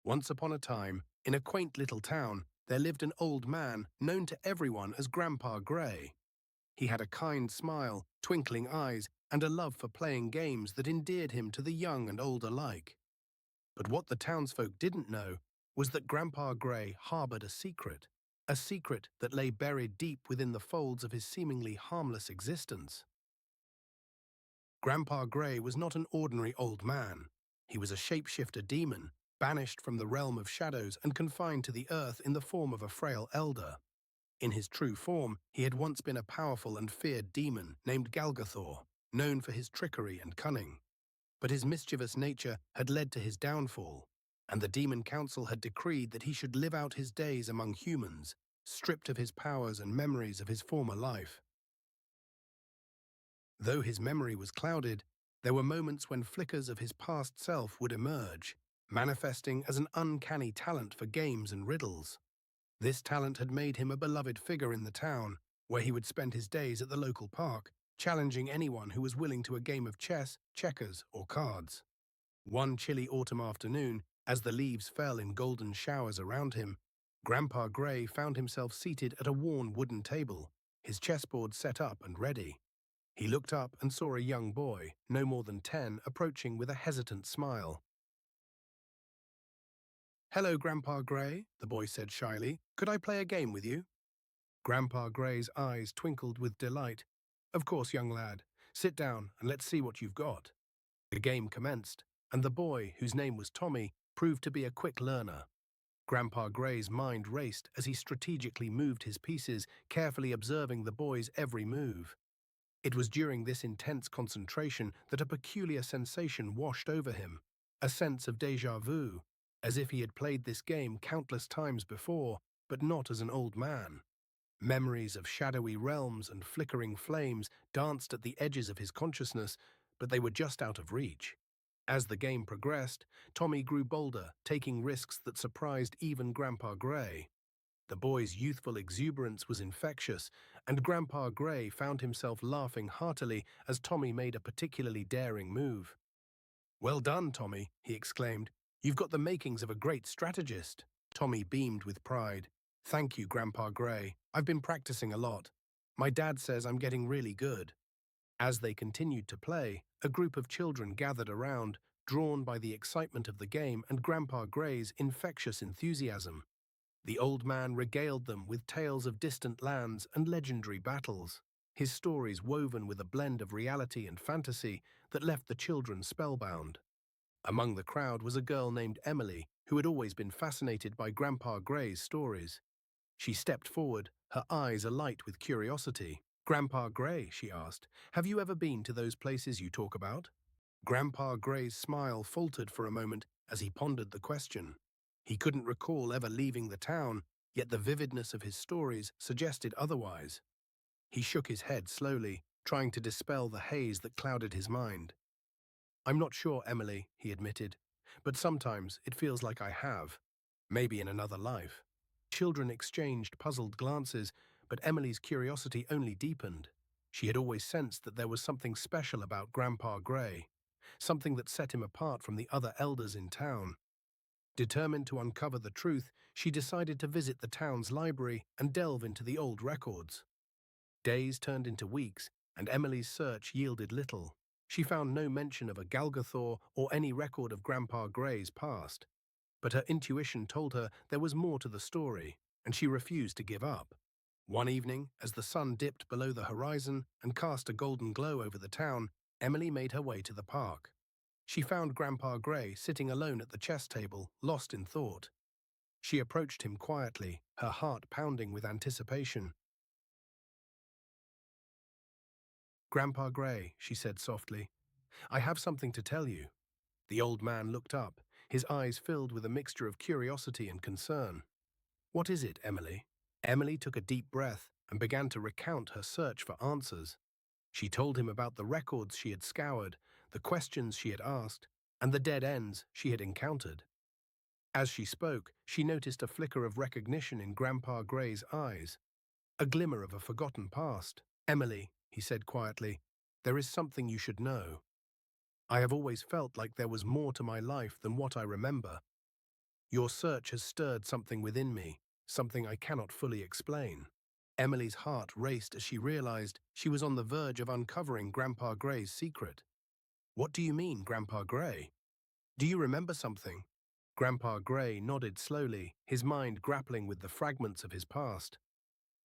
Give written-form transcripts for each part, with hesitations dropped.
Once upon a time, in a quaint little town, there lived an old man known to everyone as Grandpa Grey. He had a kind smile, twinkling eyes, and a love for playing games that endeared him to the young and old alike. But what the townsfolk didn't know was that Grandpa Grey harbored a secret that lay buried deep within the folds of his seemingly harmless existence. Grandpa Grey was not an ordinary old man. He was a shapeshifter demon, banished from the realm of shadows and confined to the earth in the form of a frail elder. In his true form, he had once been a powerful and feared demon named Galgathor, known for his trickery and cunning. But his mischievous nature had led to his downfall, and the Demon Council had decreed that he should live out his days among humans, stripped of his powers and memories of his former life. Though his memory was clouded, there were moments when flickers of his past self would emerge, manifesting as an uncanny talent for games and riddles. This talent had made him a beloved figure in the town, where he would spend his days at the local park, challenging anyone who was willing to a game of chess, checkers, or cards. One chilly autumn afternoon, as the leaves fell in golden showers around him, Grandpa Grey found himself seated at a worn wooden table, his chessboard set up and ready. He looked up and saw a young boy, no more than 10, approaching with a hesitant smile. "Hello, Grandpa Grey," the boy said shyly. "Could I play a game with you?" Grandpa Grey's eyes twinkled with delight. "Of course, young lad. Sit down and let's see what you've got." The game commenced, and the boy, whose name was Tommy, proved to be a quick learner. Grandpa Grey's mind raced as he strategically moved his pieces, carefully observing the boy's every move. It was during this intense concentration that a peculiar sensation washed over him, a sense of déjà vu, as if he had played this game countless times before, but not as an old man. Memories of shadowy realms and flickering flames danced at the edges of his consciousness, but they were just out of reach. As the game progressed, Tommy grew bolder, taking risks that surprised even Grandpa Grey. The boy's youthful exuberance was infectious, and Grandpa Grey found himself laughing heartily as Tommy made a particularly daring move. "Well done, Tommy," he exclaimed. "You've got the makings of a great strategist." Tommy beamed with pride. "Thank you, Grandpa Grey. I've been practicing a lot. My dad says I'm getting really good." As they continued to play, a group of children gathered around, drawn by the excitement of the game and Grandpa Grey's infectious enthusiasm. The old man regaled them with tales of distant lands and legendary battles, his stories woven with a blend of reality and fantasy that left the children spellbound. Among the crowd was a girl named Emily, who had always been fascinated by Grandpa Grey's stories. She stepped forward, her eyes alight with curiosity. "Grandpa Grey," she asked, "have you ever been to those places you talk about?" Grandpa Grey's smile faltered for a moment as he pondered the question. He couldn't recall ever leaving the town, yet the vividness of his stories suggested otherwise. He shook his head slowly, trying to dispel the haze that clouded his mind. "I'm not sure, Emily," he admitted, "but sometimes it feels like I have. Maybe in another life." Children exchanged puzzled glances, but Emily's curiosity only deepened. She had always sensed that there was something special about Grandpa Grey, something that set him apart from the other elders in town. Determined to uncover the truth, she decided to visit the town's library and delve into the old records. Days turned into weeks, and Emily's search yielded little. She found no mention of a Galgathor or any record of Grandpa Grey's past. But her intuition told her there was more to the story, and she refused to give up. One evening, as the sun dipped below the horizon and cast a golden glow over the town, Emily made her way to the park. She found Grandpa Grey sitting alone at the chess table, lost in thought. She approached him quietly, her heart pounding with anticipation. "Grandpa Grey," she said softly, "I have something to tell you." The old man looked up, his eyes filled with a mixture of curiosity and concern. "What is it, Emily?" Emily took a deep breath and began to recount her search for answers. She told him about the records she had scoured, the questions she had asked, and the dead ends she had encountered. As she spoke, she noticed a flicker of recognition in Grandpa Grey's eyes, a glimmer of a forgotten past. "Emily," he said quietly, "there is something you should know. I have always felt like there was more to my life than what I remember." Your search has stirred something within me, something I cannot fully explain. Emily's heart raced as she realized she was on the verge of uncovering Grandpa Gray's secret. What do you mean, Grandpa Gray? Do you remember something? Grandpa Gray nodded slowly, his mind grappling with the fragments of his past.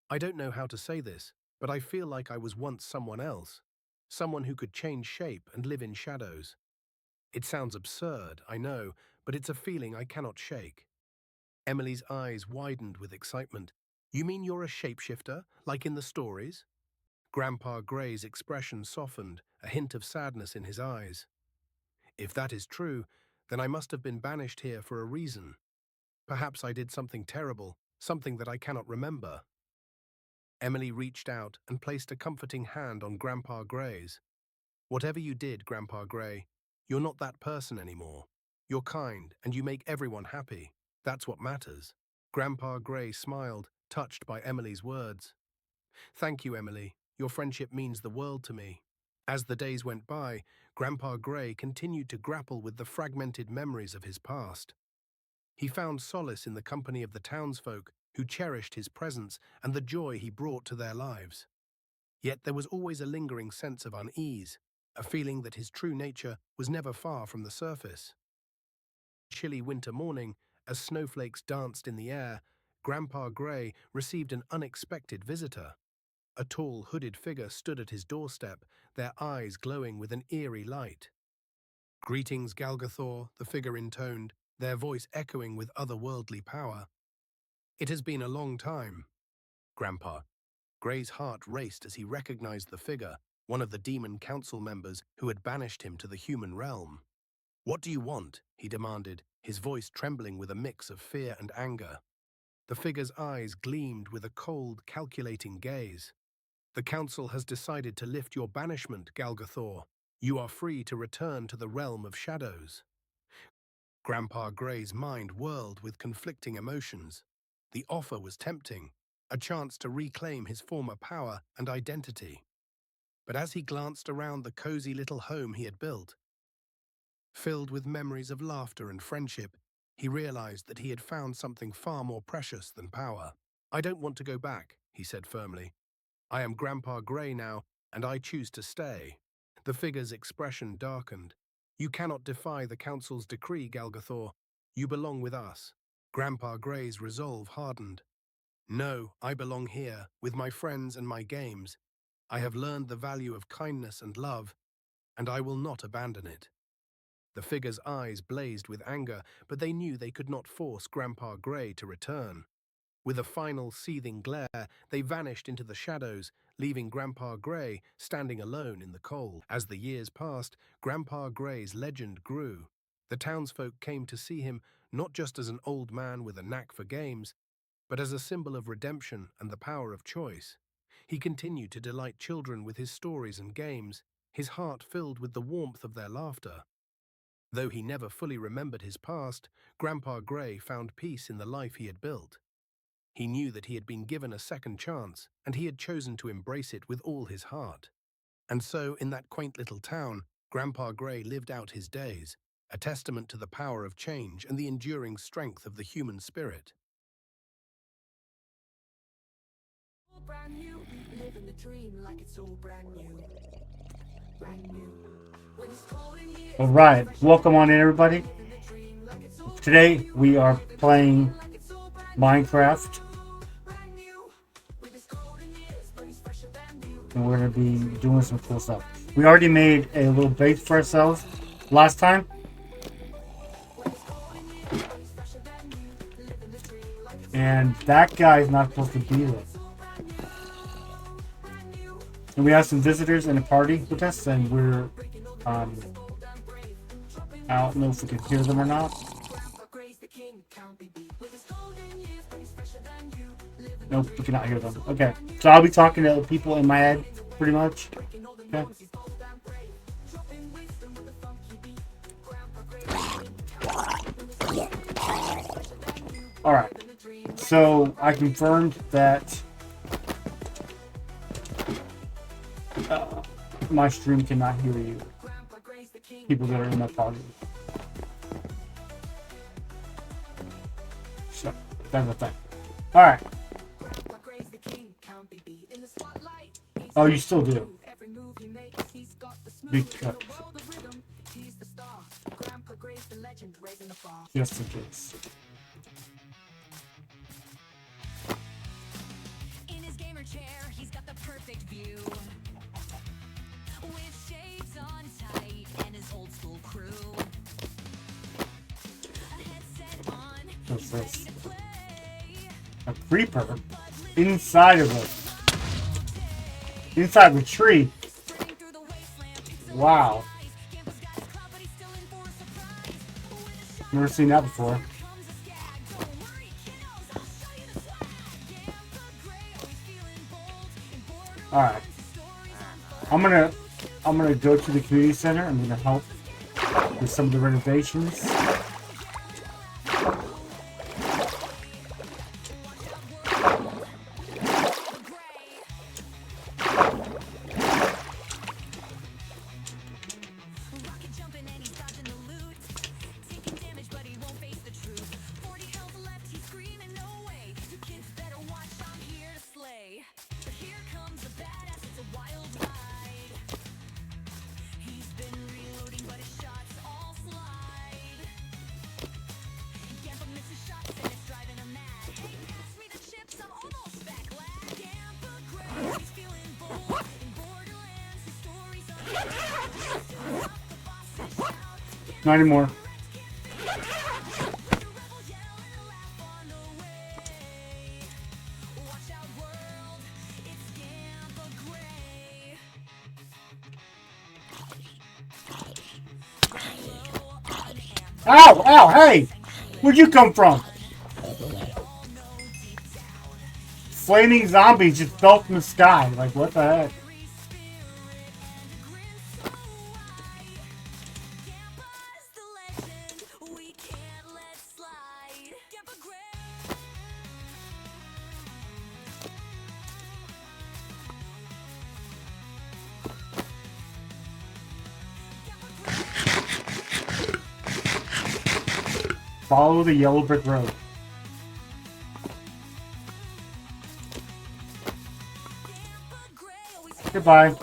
I don't know how to say this, but I feel like I was once someone else. Someone who could change shape and live in shadows. It sounds absurd, I know, but it's a feeling I cannot shake. Emily's eyes widened with excitement. You mean you're a shapeshifter, like in the stories? Grandpa Gray's expression softened, a hint of sadness in his eyes. If that is true, then I must have been banished here for a reason. Perhaps I did something terrible, something that I cannot remember. Emily reached out and placed a comforting hand on Grandpa Gray's. Whatever you did, Grandpa Gray, you're not that person anymore. You're kind and you make everyone happy. That's what matters. Grandpa Gray smiled, touched by Emily's words. Thank you, Emily. Your friendship means the world to me. As the days went by, Grandpa Gray continued to grapple with the fragmented memories of his past. He found solace in the company of the townsfolk who cherished his presence and the joy he brought to their lives. Yet there was always a lingering sense of unease, a feeling that his true nature was never far from the surface. Chilly winter morning, as snowflakes danced in the air, Grandpa Gray received an unexpected visitor. A tall, hooded figure stood at his doorstep, their eyes glowing with an eerie light. Greetings, Galgathor, the figure intoned, their voice echoing with otherworldly power. It has been a long time, Grandpa. Gray's heart raced as he recognized the figure, one of the demon council members who had banished him to the human realm. What do you want? He demanded, his voice trembling with a mix of fear and anger. The figure's eyes gleamed with a cold, calculating gaze. The council has decided to lift your banishment, Galgathor. You are free to return to the realm of shadows. Grandpa Gray's mind whirled with conflicting emotions. The offer was tempting, a chance to reclaim his former power and identity. But as he glanced around the cozy little home he had built, filled with memories of laughter and friendship, he realized that he had found something far more precious than power. I don't want to go back, he said firmly. I am Grandpa Gray now, and I choose to stay. The figure's expression darkened. You cannot defy the council's decree, Galgathor. You belong with us. Grandpa Gray's resolve hardened. No, I belong here, with my friends and my games. I have learned the value of kindness and love, and I will not abandon it. The figure's eyes blazed with anger, but they knew they could not force Grandpa Gray to return. With a final seething glare, they vanished into the shadows, leaving Grandpa Gray standing alone in the cold. As the years passed, Grandpa Gray's legend grew. The townsfolk came to see him not just as an old man with a knack for games, but as a symbol of redemption and the power of choice. He continued to delight children with his stories and games, his heart filled with the warmth of their laughter. Though he never fully remembered his past, Grandpa Gray found peace in the life he had built. He knew that he had been given a second chance, and he had chosen to embrace it with all his heart. And so, in that quaint little town, Grandpa Gray lived out his days, a testament to the power of change and the enduring strength of the human spirit. Brand new, living the dream like it's all brand new. Brand new. When it's cold in here, All right, welcome on in, everybody. Today we are playing Minecraft, and we're going to be doing some cool stuff. We already made a little base for ourselves last time, and that guy is not supposed to be there. And we have some visitors in a party with us, and we're I don't know if we can hear them or not. Nope, we cannot hear them. Okay, so I'll be talking to people in my head, pretty much. Okay. Alright, so I confirmed that my stream cannot hear you. People that are in my party. That's the thing. Alright. Grandpa Gray's the king, can't be beat in the spotlight. He's Oh, you got still the do. groove, every move he makes, he's got the smooth Big in the cut. world of rhythm. He's the star. Grandpa Gray's the legend, raising the bar. Just in case. In his gamer chair, he's got the perfect view. With shades on tight and his old school crew. A headset on, What's he's ready this? to play. A creeper inside of inside the tree. Sprinting through the wasteland, pixel Wow. eyes. Campus got his club, but he's still in for a surprise. With a shot Never seen that before. comes a skag. Don't worry, kiddos, I'll show you the swag. Grandpa Gray, always feeling bold. In Borderlands, Alright. his stories unfold. I'm gonna go to the community center. I'm gonna help with some of the renovations. Rocket jumping and he's dodging the loot. Taking damage, but he won't face the truth. 40 health left, he's screaming, no way. You kids better watch, I'm here to slay. But here comes a badass, it's a wild ride. He's been reloading, but his shots all slide. Gampa misses shots and it's driving him mad. Hey, pass me the chips, I'm almost back, lad. Gampa Gray, he's feeling bold. In Borderlands, his story's unfold. Not anymore. Ow! Ow! Hey! Where'd you come from? Flaming zombies just fell from the sky. Like, what the heck? Follow the yellow brick road. Goodbye.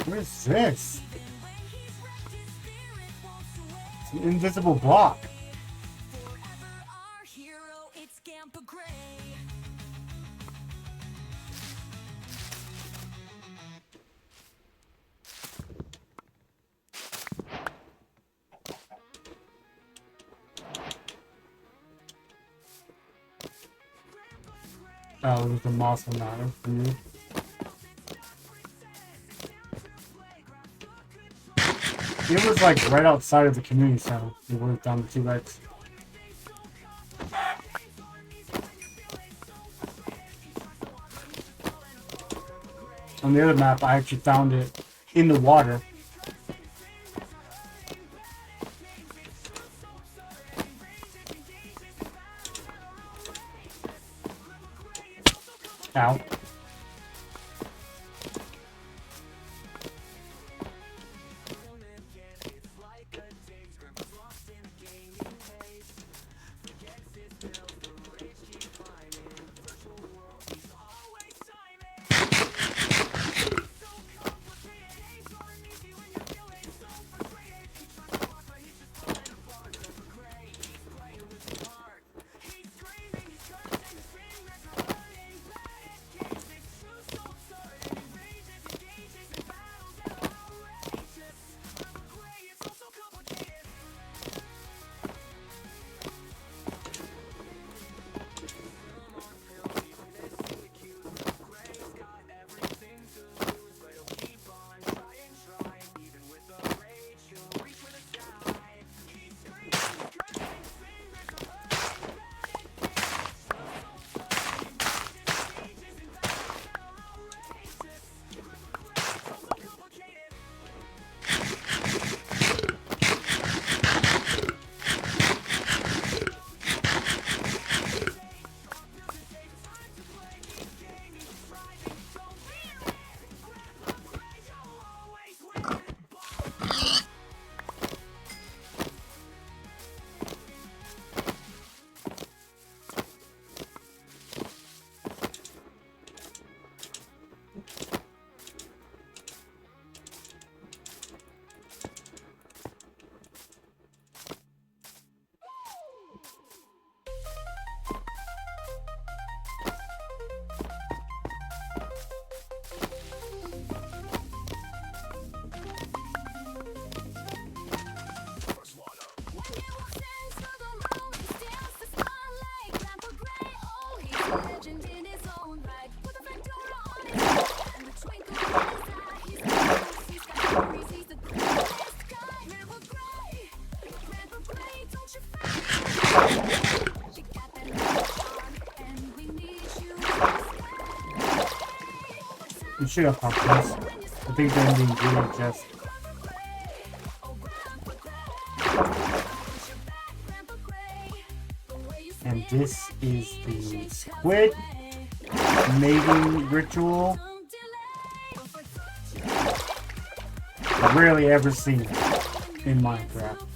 What is this? It's an invisible block. Forever our hero, it's Gampa Gray. Oh, there's a moss on that for you. It was like right outside of the community center. We went down the 2 legs. On the other map, I actually found it in the water. Ow. You should have pumpkins. I think they're in the ingredient chest. And this is the squid mating ritual. I've rarely ever seen in Minecraft.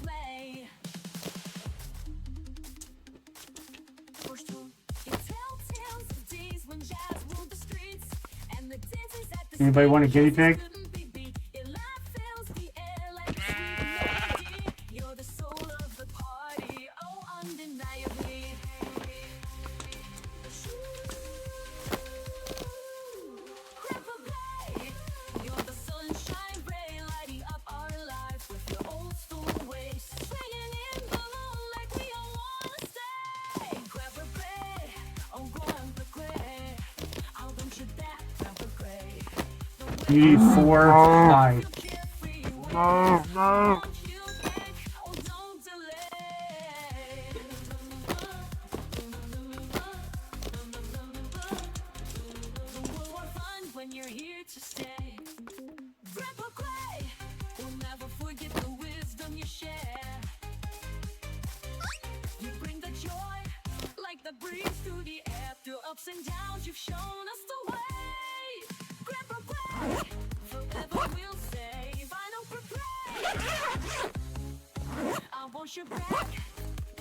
Anybody want a guinea pig? You need 4 5. No. When you're here to stay, Grandpa Gray will never forget the wisdom you share. You bring the joy like the breeze through the air. Through ups and downs, you've shown us the way. Grandpa Gray, forever we'll say, vinyl for play. I want your back,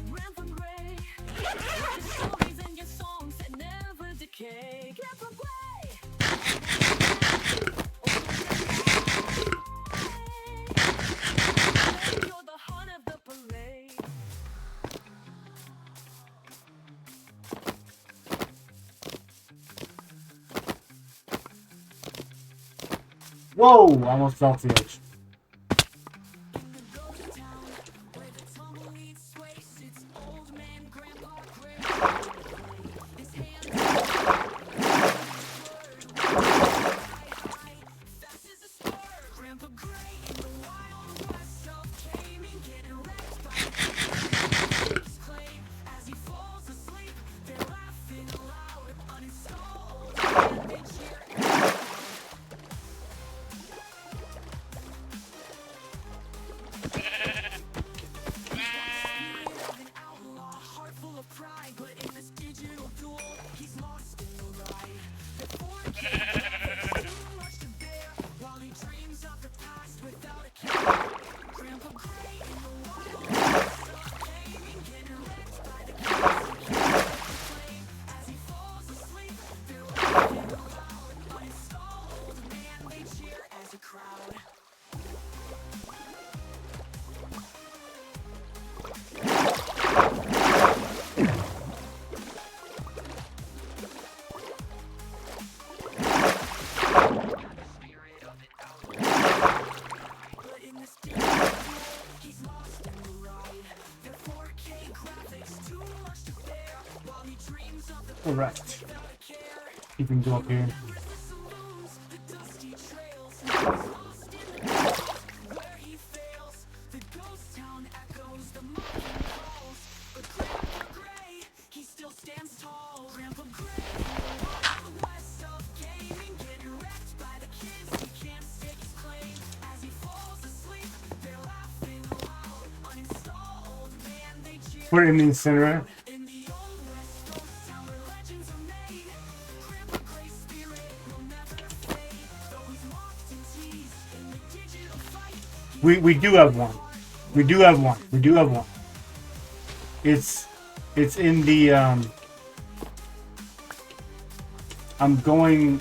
Grandpa Gray. Your stories and your songs that never decay. Grandpa Gray. You're the heart of the parade. Whoa! I almost fell to the edge. Alright. You can go up here. Put it in the incinerator. We do have one. We do have one. We do have one. It's in the I'm going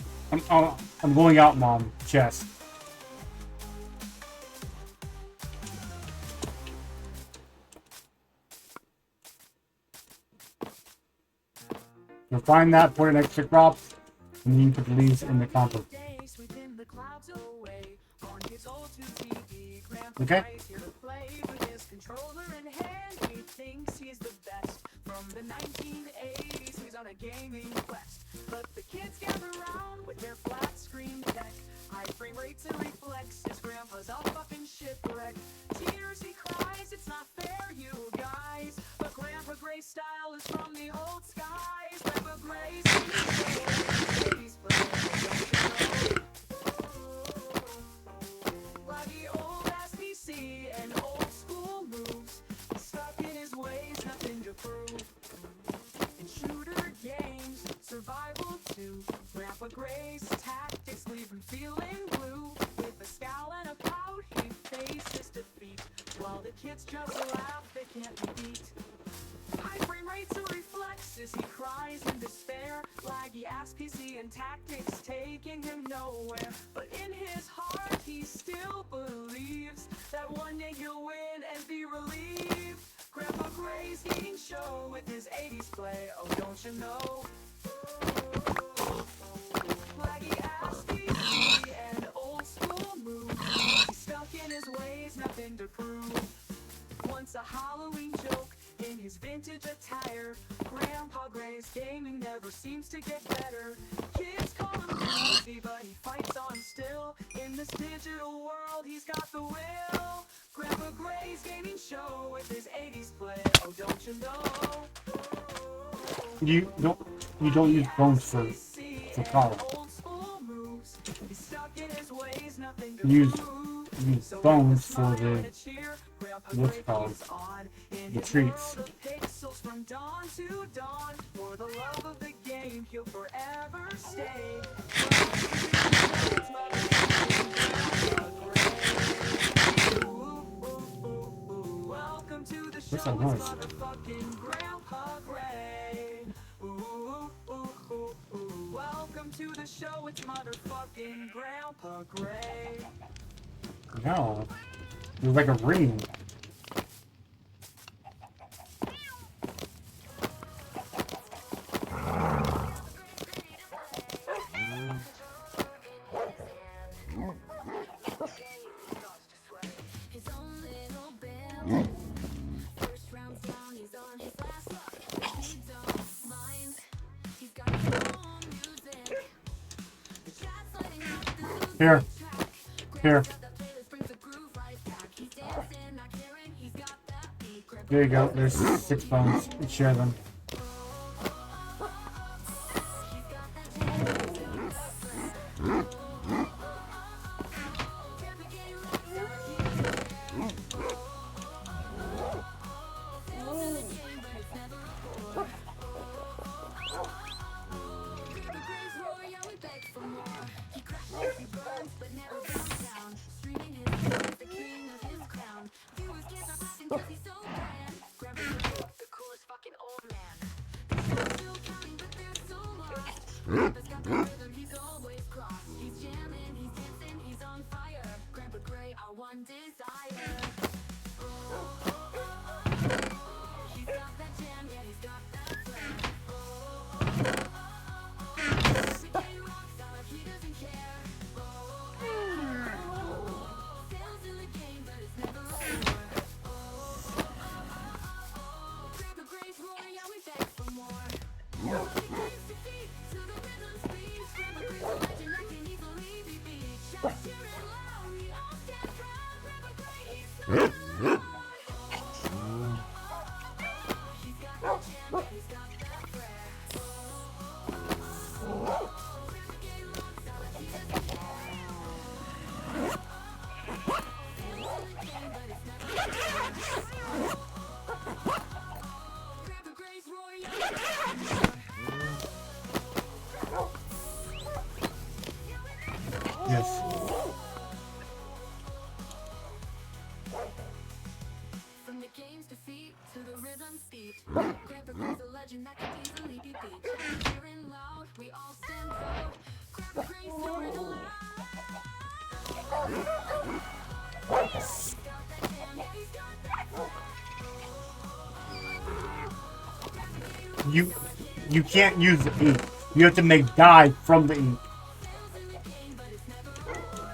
out, Mom. Chest. You'll find that, put an extra crops, and you can put the leaves in the compost. Okay? From the 1980s, he's on a gaming quest. But the kids gather around with their flat screen tech. High frame rates and reflexes, grandpa's all fucking shipwrecked. Tears he cries, it's not fair, you guys. But Grandpa Gray's style is from the old skies. Grandpa Gray's survival too. Grandpa Gray's tactics leave him feeling blue. With a scowl and a pout, he faces defeat. While the kids just laugh, they can't be beat. High frame rates and reflexes, he cries in despair. Laggy ass PC and tactics taking him nowhere. But in his heart he still believes that one day he'll win and be relieved. Grandpa Gray's gaming show with his 80s play, oh don't you know? Laggy ass PC and old school moves. He's stuck in his ways, nothing to prove. Once a Halloween joke in his vintage attire. Grandpa Gray's gaming never seems to get better. Kids call him crazy, but he fights on still. In this digital world, he's got the will. Grandpa Gray's gaming show with his 80s play, oh don't you know? You don't use bones for power. Old school moves. He's stuck in his ways, nothing to Use prove. bones for the what's called the treats. Pixels from dawn to dawn. For the love of the game, he'll forever stay. Welcome to the show, What's that noise? motherfucking Grandpa Gray. Welcome to the show, it's motherfucking Grandpa Gray. No, it was like a ring. His own little band. First round's down, he's on his last luck. He don't mind. He's got his own music. The chat's lighting up the Here, track. here, That playlist brings the groove right back. He's dancing, not caring. He's got that beat. Grab there you go. There's 6 bones. You share them. One desire. He's got that jam, yeah, he's got that flair. Everyday rock star, he doesn't care. Fails in the game, but it's never over. Grandpa Gray's roar, yeah, we beg for more. He gives defeat to the rhythm speeds. Grandpa Gray's a legend that can easily be beat. Shout, cheer it loud, we all stand proud. Grandpa Gray, he's not alone. He's got that jam, yeah, he's got that flair. Everyday rock star, he doesn't care. Fails in the game, but it's never over. Grandpa Gray's roar, yeah, we beg for more. Yes. From the game's defeat to the rhythm's beat, Grandpa Gray's a legend that can easily be beat. Cheering loud, we all stand proud. Grandpa Gray's soaring aloud. He's got that jam, yeah, he's got that flow. You can't use the ink. You have to make dye from the ink. Fails in the game, but it's never over.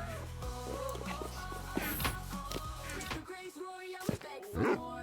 Grandpa Gray's roar, yeah, we beg for more.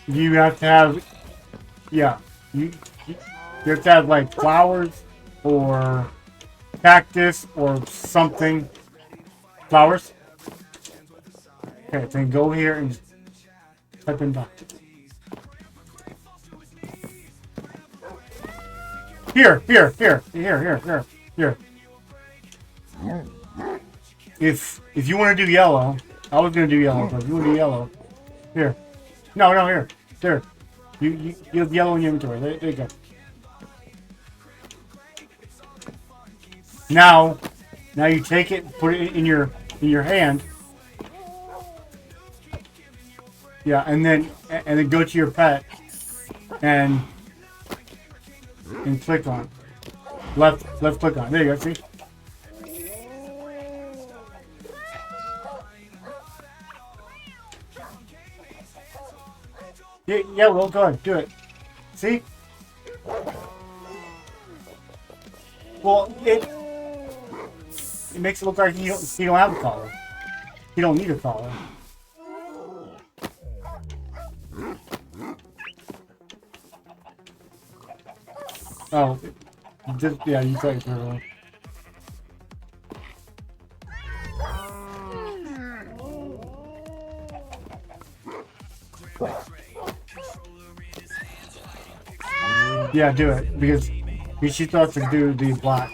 you have to have, yeah, you have to have like flowers or cactus or something. Flowers. Okay, then go here and just type in doc. Here. If you want to do yellow, I was gonna do yellow, but if you want to do yellow, here. No, here. There. You have yellow in your inventory. There you go. Now you take it, put it in your hand. Yeah, and then go to your pet and click on it. Left click on it. There you go. See? Yeah, well, go ahead, do it. See? Well, it makes it look like you don't have a collar. You don't need a collar. Oh, yeah, you take it through. Yeah, do it because she thought to do the black.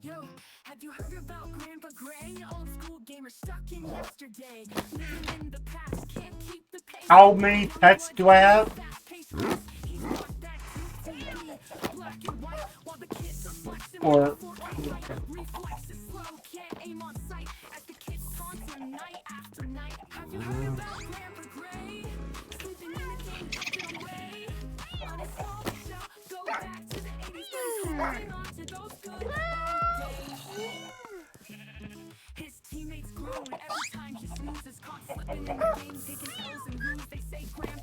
Yo, have you heard about Grandpa Gray? Old school gamer stuck in yesterday. Living in the past, can't keep the pace. How many pets do I have? Or Reflexes slow, can't aim on sight. As the kids taunt him night after night. Have you heard about Grandpa Gray? Sleeping in the game, tucked away. On his old show, go back to the 80s, but he's holding on to those good old days. His teammates groan every time he snoozes, caught slipping in the game, taking L's and lose. They say Grandpa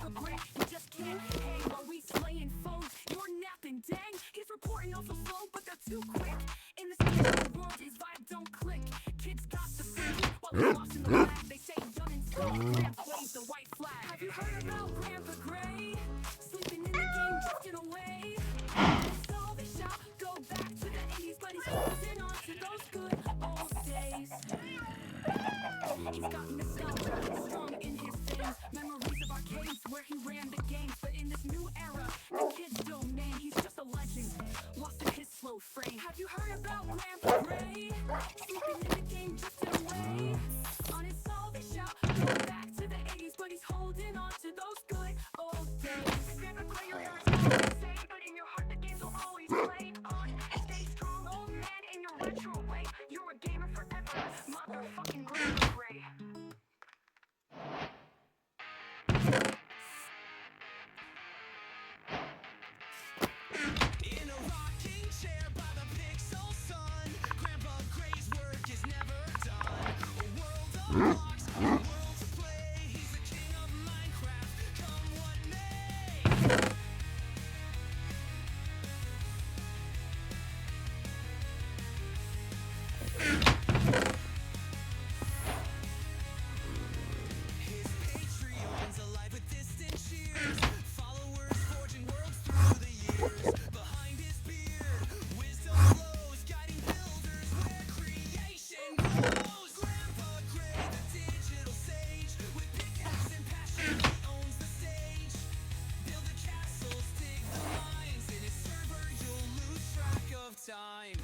Lost in the lab, they say done and said. Grandpa waved the white flag. Have you heard about Grandpa Gray? Sleeping in the game, drifting away. So they shout, go back to the 80s, but he's holding on to those good old days. He's got nostalgia strong in his veins. Memories of arcades where he ran the games. But in this new era, the kid's domain, he's just a legend, lost in his slow frame. Have you heard about Grandpa Gray? Sleeping in the game, drifting away. On his soul they shout, go back to the 80s, but he's holding on to those good old days. Grandpa Gray, your hair's all the same, but in your heart the games will always play on. Stay strong, old man, in your retro way. You're a gamer forever, motherfucking Grandpa Gray. In a rocking chair by the pixel sun, Grandpa Gray's work is never done. A world unlocks, a world to play. He's the king of Minecraft, come what may. His Patreon's alive with distant cheers. Followers forging worlds through the years. Behind his beard, wisdom flows, guiding builders where creation grows. Grandpa Gray, the digital sage, with pickaxe and passion, he owns the stage. Build the castles, dig the mines. In his server, you'll lose track of time.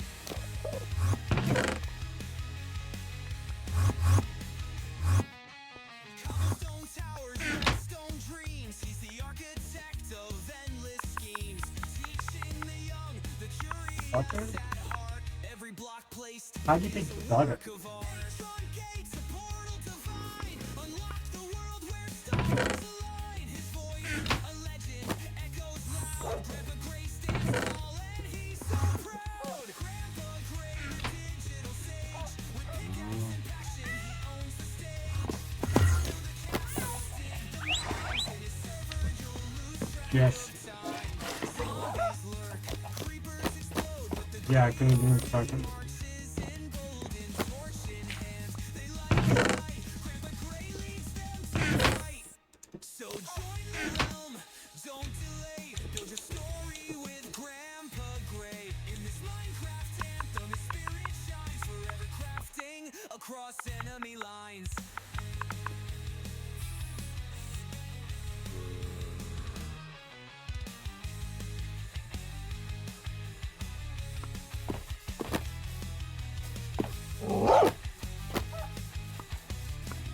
Cobblestone towers, redstone dreams. He's the architect of endless schemes. Teaching the young, the curious Butter? at heart. Every block placed How do you think butter? of art. Electron gates, a portal divine. Unlock the world where stars align. His voice, a legend, echoes loud. Grandpa Gray stands tall and he's so proud. Grandpa Gray, the digital sage. With pickaxe and passion, he owns the stage. Build the castles, dig the mines. In his server, you'll lose track Yes. of time. Zombies lurk, creepers explode, but the Yeah, I couldn't even fucking. torches in golden torch in hand. They light the light. Grandpa Gray leads them to the light. So join the realm, don't delay. Build your story with Grandpa Gray. In this Minecraft anthem, his spirit shines, forever crafting across enemy lines.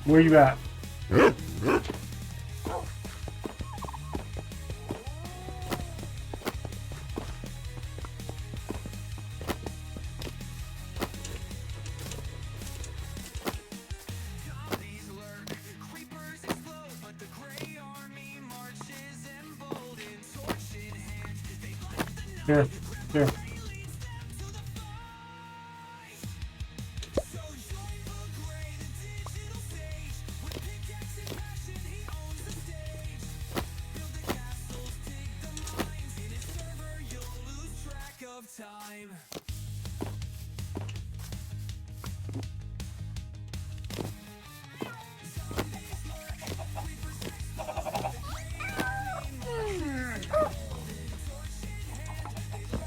Where you at? Zombies lurk, creepers explode, but the Gray Army marches emboldened, torch in hand. They light the night. Here, here. Gray leads them to the fight. So join the Gray, the digital sage. With pickaxe and passion, he owns the stage. Build the castles, dig the mines. In his server, you'll lose track of time. Zombies lurk, creepers explode, but the Gray Army marches emboldened, torch in hand. They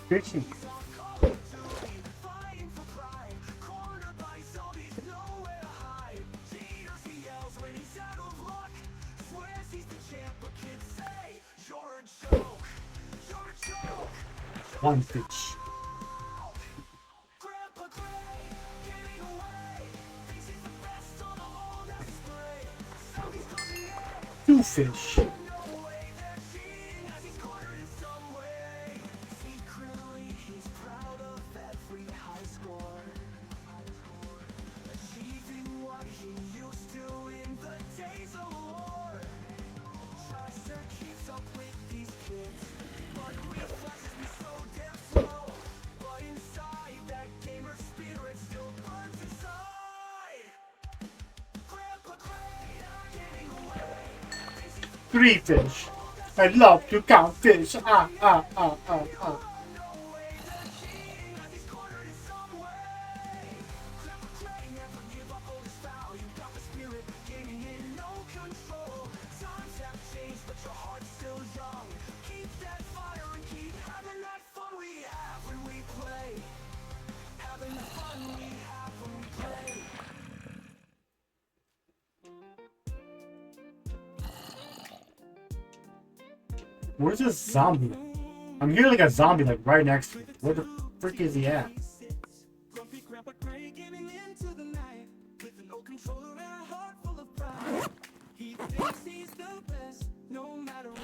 Fishing. One fish. Two fish. Three fish. I love to count fish. Ah, ah, ah, ah, ah. Where's this zombie? I'm hearing like a zombie like right next to me. Where the frick is he at? He thinks he's the the best, no matter what.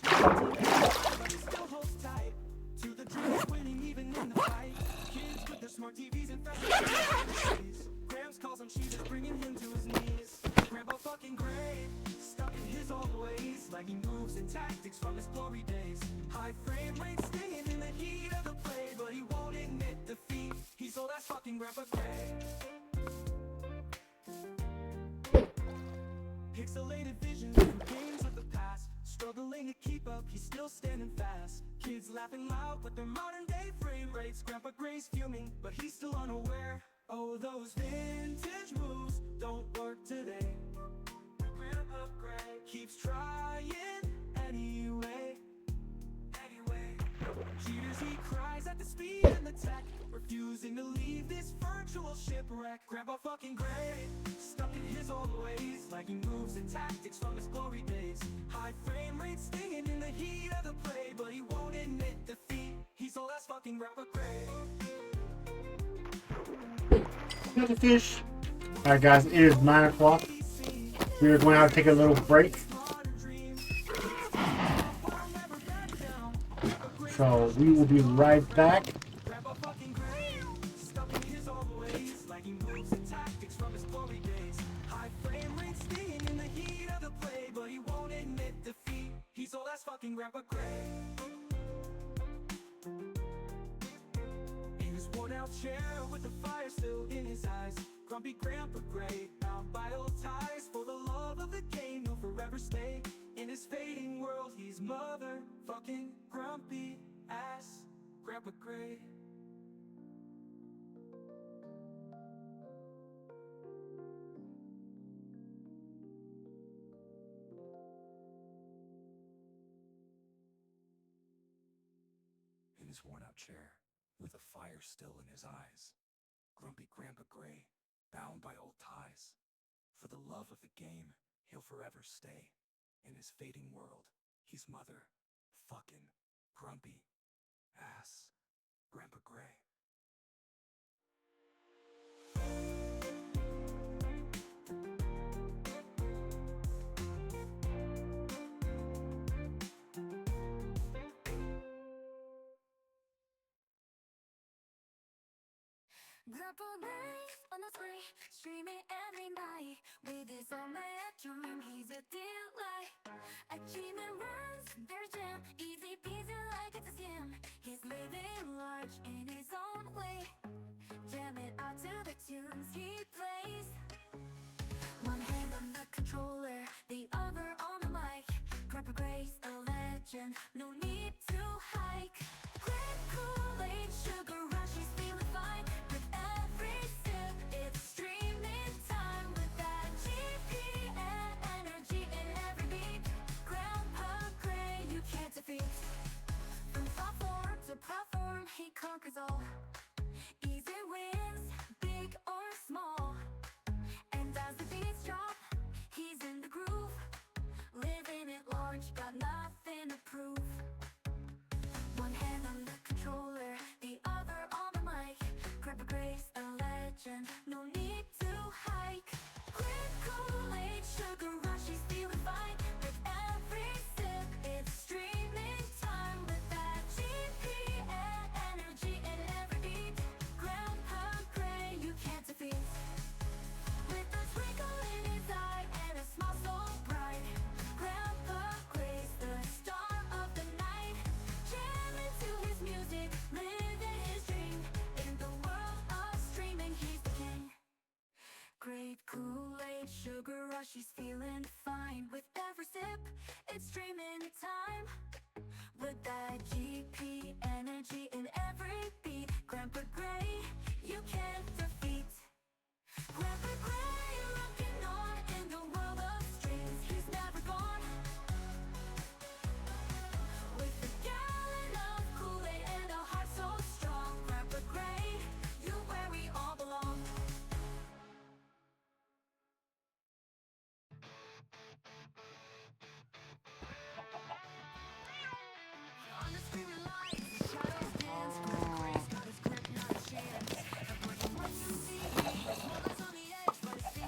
But he still holds tight to the dream of winning even in the fight. Kids with their smart TVs and fashion. Grams calls him cheaters, bringing him to his knees. Grandpa fucking Gray, stuck in his old ways, lagging moves and tactics from his glory days. High frame rate staying in the heat of the play, but he won't admit defeat. He's old ass fucking Grandpa Gray. Pixelated visions and games of the past, struggling to keep up, he's still standing fast. Kids laughing loud with their modern day frame rates. Grandpa Gray's fuming, but he's still unaware. Oh, those vintage moves don't work today. Grandpa Gray keeps trying anyway. Cheaters, he cries at the speed and the tech, refusing to leave this virtual shipwreck. Grandpa fucking Gray, stuck in his old ways, lagging moves and tactics from his glory days. High frame rate staying in the heat of the play, but he won't admit defeat. He's old ass fucking Grandpa Gray. Here's a fish. Alright guys, it is 9 o'clock. We are going to have to take a little break. So we will be right back. Grandpa fucking Gray, stuck in his old ways, lagging moves and tactics from his glory days. High frame rate staying in the heat of the play, but he won't admit defeat. He's old ass fucking Grandpa Gray. In his worn out chair with the fire still in his eyes, grumpy Grandpa Gray, bound by old ties. For the love of the game, he'll forever stay. In his fading world, he's mother fucking grumpy ass Grandpa Gray. In his worn out chair, with a fire still in his eyes, grumpy Grandpa Gray, bound by old ties. For the love of the game, he'll forever stay. In his fading world, he's mother fucking grumpy ass Grandpa Gray. Grandpa Gray's on the spree, streaming every night. With his own bedroom, he's a delight. Achievement runs, there's jam, easy peasy like it's a scam. He's living large in his own way, jamming out to the tunes he plays. One hand on the controller, the other on the mic. Grandpa Gray's a legend, no need to hike. Grape Kool-Aid, sugar rush, he's feeling fine. With every sip, it's streaming time. With that GPN energy in every beat, Grandpa Gray you can't defeat. From platform to platform, he conquers all. Easy wins, big or small. And as the beats drop, he's in the groove. Living it large, got nothing to prove. One hand on the controller, the other on the mic. Grandpa Gray's a legend, no need to hike. Grape Kool-Aid, sugar rush, he's feeling fine. With every sip, it's streaming time. With that GPN energy in every beat, Grandpa Gray you can't defeat. With a twinkle in his eye and a smile so bright, Grandpa Gray's the star of the night. Jamming to his music, living his dream. In the world of streaming, he's the king. Grape Kool-Aid, sugar rush, he's feeling fine. With every sip, it's streaming time. With that GP energy in every beat, Grandpa Gray you can't defeat. Grandpa Gray rocking on in the world of streams, he's never gone. With a gallon of Kool-Aid and a heart so strong, Grandpa Gray, you where we all belong. Under screaming lights, shadows dance. Grandpa Gray's got his grip, not a chance. And when you see, his smile is on the edge, but his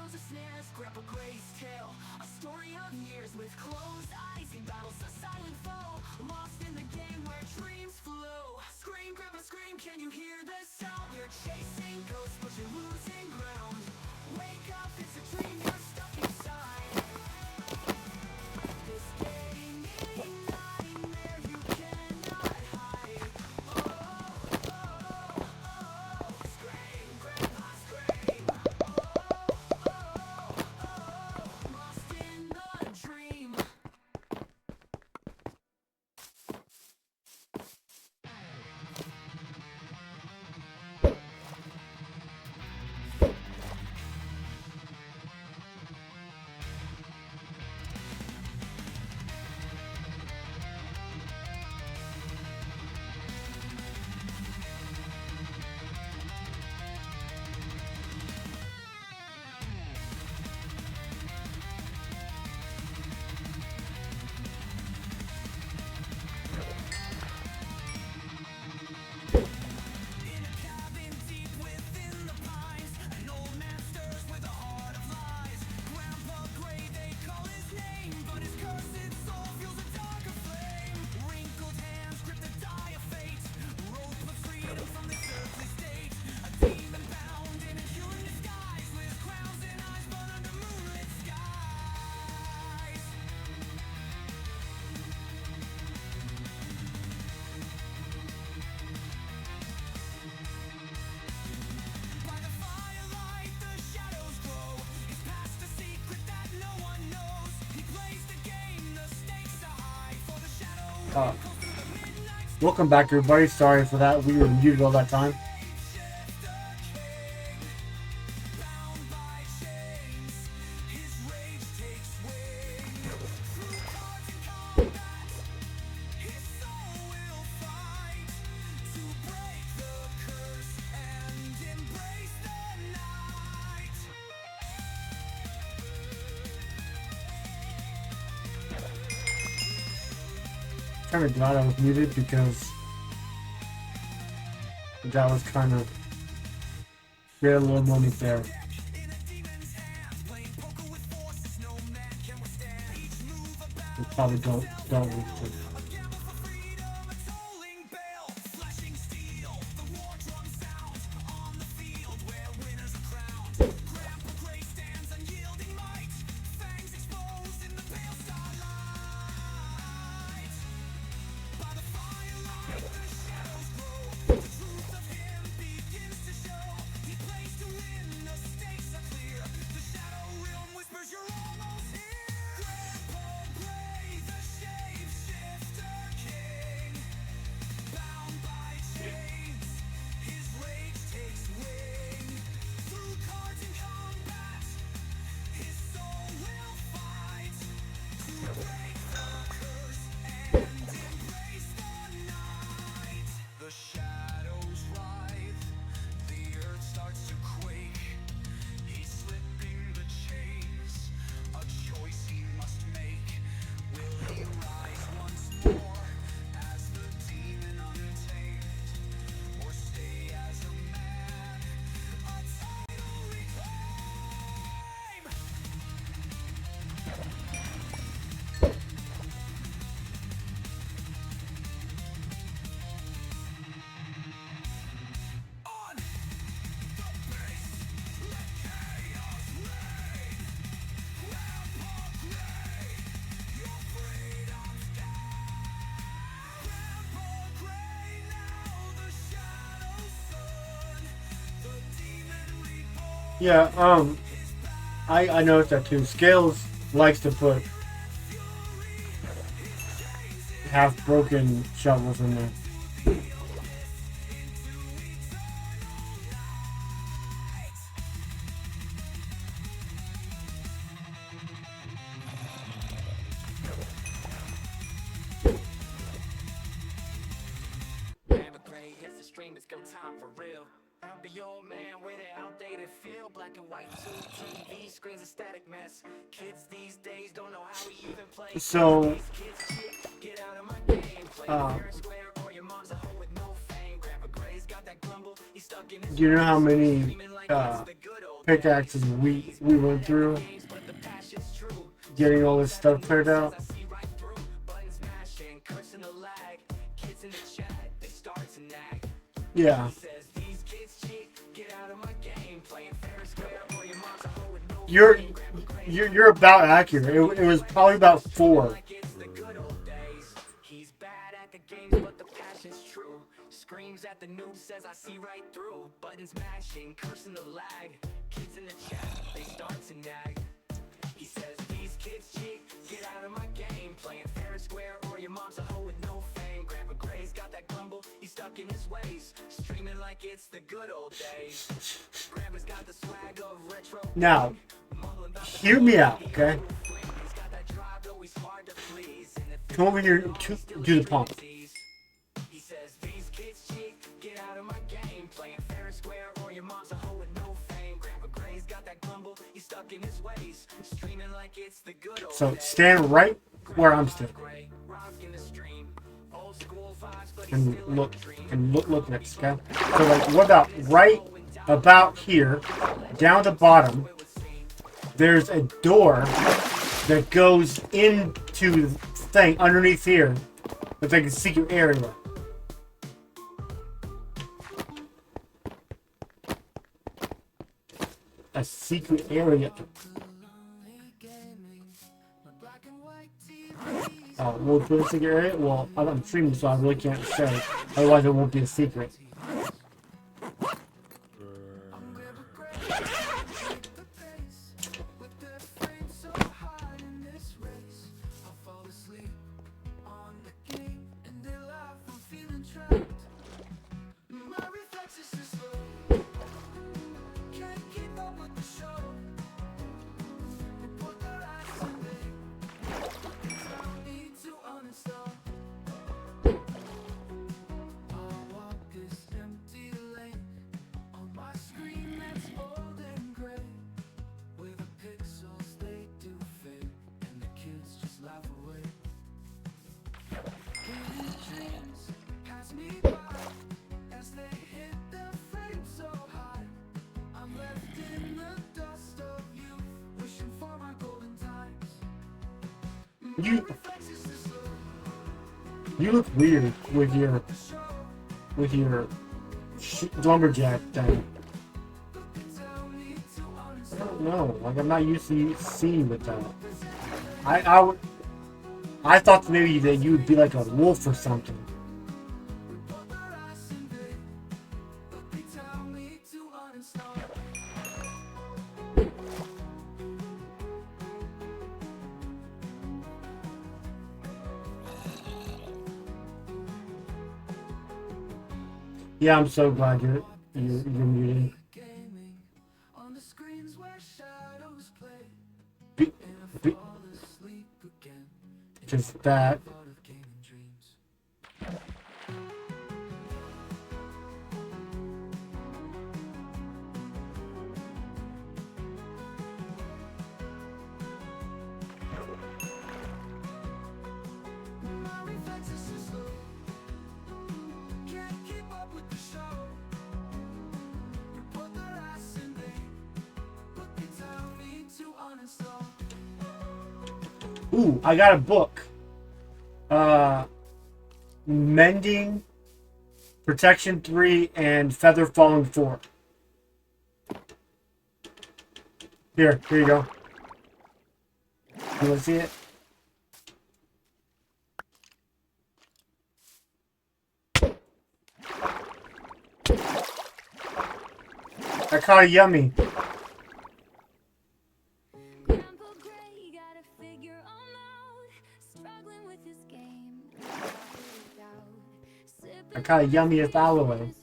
shadows of snares, Grandpa Gray's tale. A story of years with closed eyes. He battles a silent foe, lost in the game where dreams flow. Scream, Grandpa, scream, can you hear the sound? You're chasing ghosts, but you're losing ground. Wake up, it's a dream, you're stuck inside. This gaming nightmare you cannot hide. Oh, oh, oh, oh. Scream, Grandpa, scream. Oh, oh, oh. Lost in the dream. In a cabin deep within the pines, an old man stirs with a heart of lies. Grandpa Gray, they call his name, but his cursed soul feels a darker flame. Wrinkled hands grip the die of fate, rope of freedom from this earthly state. A demon bound in a human disguise, with crowns and eyes but under moonlit skies. By the firelight, the shadows grow. He's past a secret that no one knows. He plays the game, the stakes are high. For the shadow Uh, echoes through the midnight welcome back, everybody. Sorry for that. We were muted all that time. shifter king. Bound by chains, his rage takes wing. Through cards and combat, his soul will fight to break the curse and embrace the night. Kind of glad I was muted because that was kind of get a little moment there. In a demon's hands, playing poker with forces no man can withstand. Each move a battle, We probably don't reach it. a gamble for freedom, a tolling bell, flashing steel. The war drum sounds on the field where winners are crowned. Grandpa Gray stands unyielding might, fangs exposed in the pale starlight. By the firelight, the shadows grow. The truth of him begins to show. He plays to win, the stakes are clear. The shadow realm whispers, you're almost here. Grandpa Gray, the shapeshifter king. Bound by chains, his rage takes wing. Through cards and combat, his soul will fight to break the curse and embrace the night. The shadows writhe, the earth starts to quake. He's slipping the chains, a choice he must make. Will he rise once more as the demon untamed, or stay as a man, a title reclaim? On the base, let chaos reign. Grandpa Gray, your freedom's gain. Grandpa Gray, now the shadow's son, the demon reborn. Yeah, I noticed that too. Scales likes to put half broken shovels in there. Grandpa Gray hits the stream, it's go time for real. I'm the old man with an outdated feel. Black and white tube TV screens, a static mess. Kids these days don't know how we even play. So, These kids shit, get out of my game. Play fair and square, or your mom's a hoe with no fame. Grandpa Gray's got that grumble, he's stuck in his do you know how many screaming like it's the good old pickaxes we went through, getting all this stuff cleared out. Yeah. You're about accurate. It was probably about 4. He's bad at the games, but the passion's true. Screams at the noob, says I see right through. Buttons mashing, cursing the lag. Kids in the chat, they start to nag. He says these kids cheat, get out of my game. Playing fair and square, or your mom's a hoe with no fame. Grandpa Gray's got that grumble, he's stuck in his ways. Streaming like it's the good old days. Grandpa's got the swag of retro. Now, hear me out, okay? Come over here to do the pump. He says these kids cheat, get out of my game. Playing fair and square, or your mom's a hoe with no fame. Grandpa Gray's got that grumble, he's stuck in his ways. Streaming like it's the good old So days. stand right where I'm standing. Rocking the stream. Old school vibes, but he's And still look, in the dream. and look next, okay? So like, what about right about here, down the bottom? There's a door that goes into the thing underneath here. It's like a secret area. A secret area. Oh, will it be a secret area? Well, I'm streaming, so I really can't say. Otherwise, it won't be a secret. You look weird with your lumberjack thing. I don't know. Like, I'm not used to you seeing with that. I thought maybe that you would be like a wolf or something. Yeah, I'm so glad you're muted. Because that. Ooh, I got a book. Mending, Protection 3, and Feather Falling 4. Here you go. You want to see it? I caught a yummy. I caught a yummy at Alloway.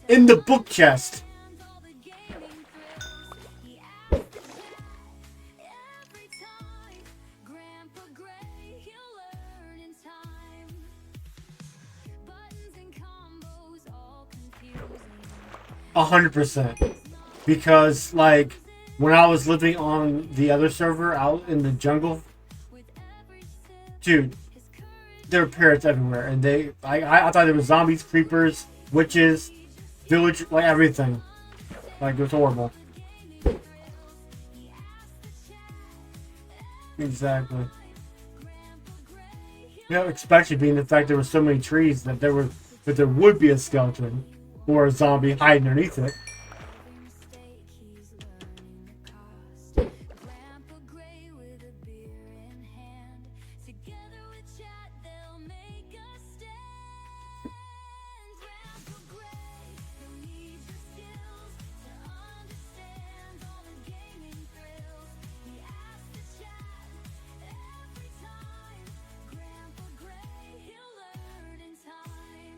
In the book chest. A 100%. Because, like, when I was living on the other server out in the jungle, dude, there are parrots everywhere, and I thought there were zombies, creepers, witches, village, like everything. Like it was horrible. Exactly. You know, especially being the fact there were so many trees that there would be a skeleton or a zombie hiding underneath it.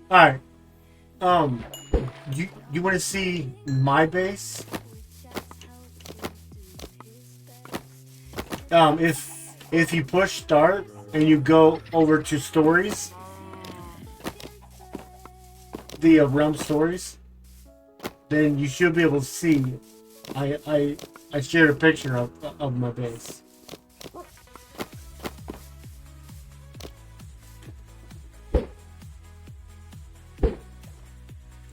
All right. You want to see my base? If you push start and you go over to stories, the realm stories, then you should be able to see. I shared a picture of my base.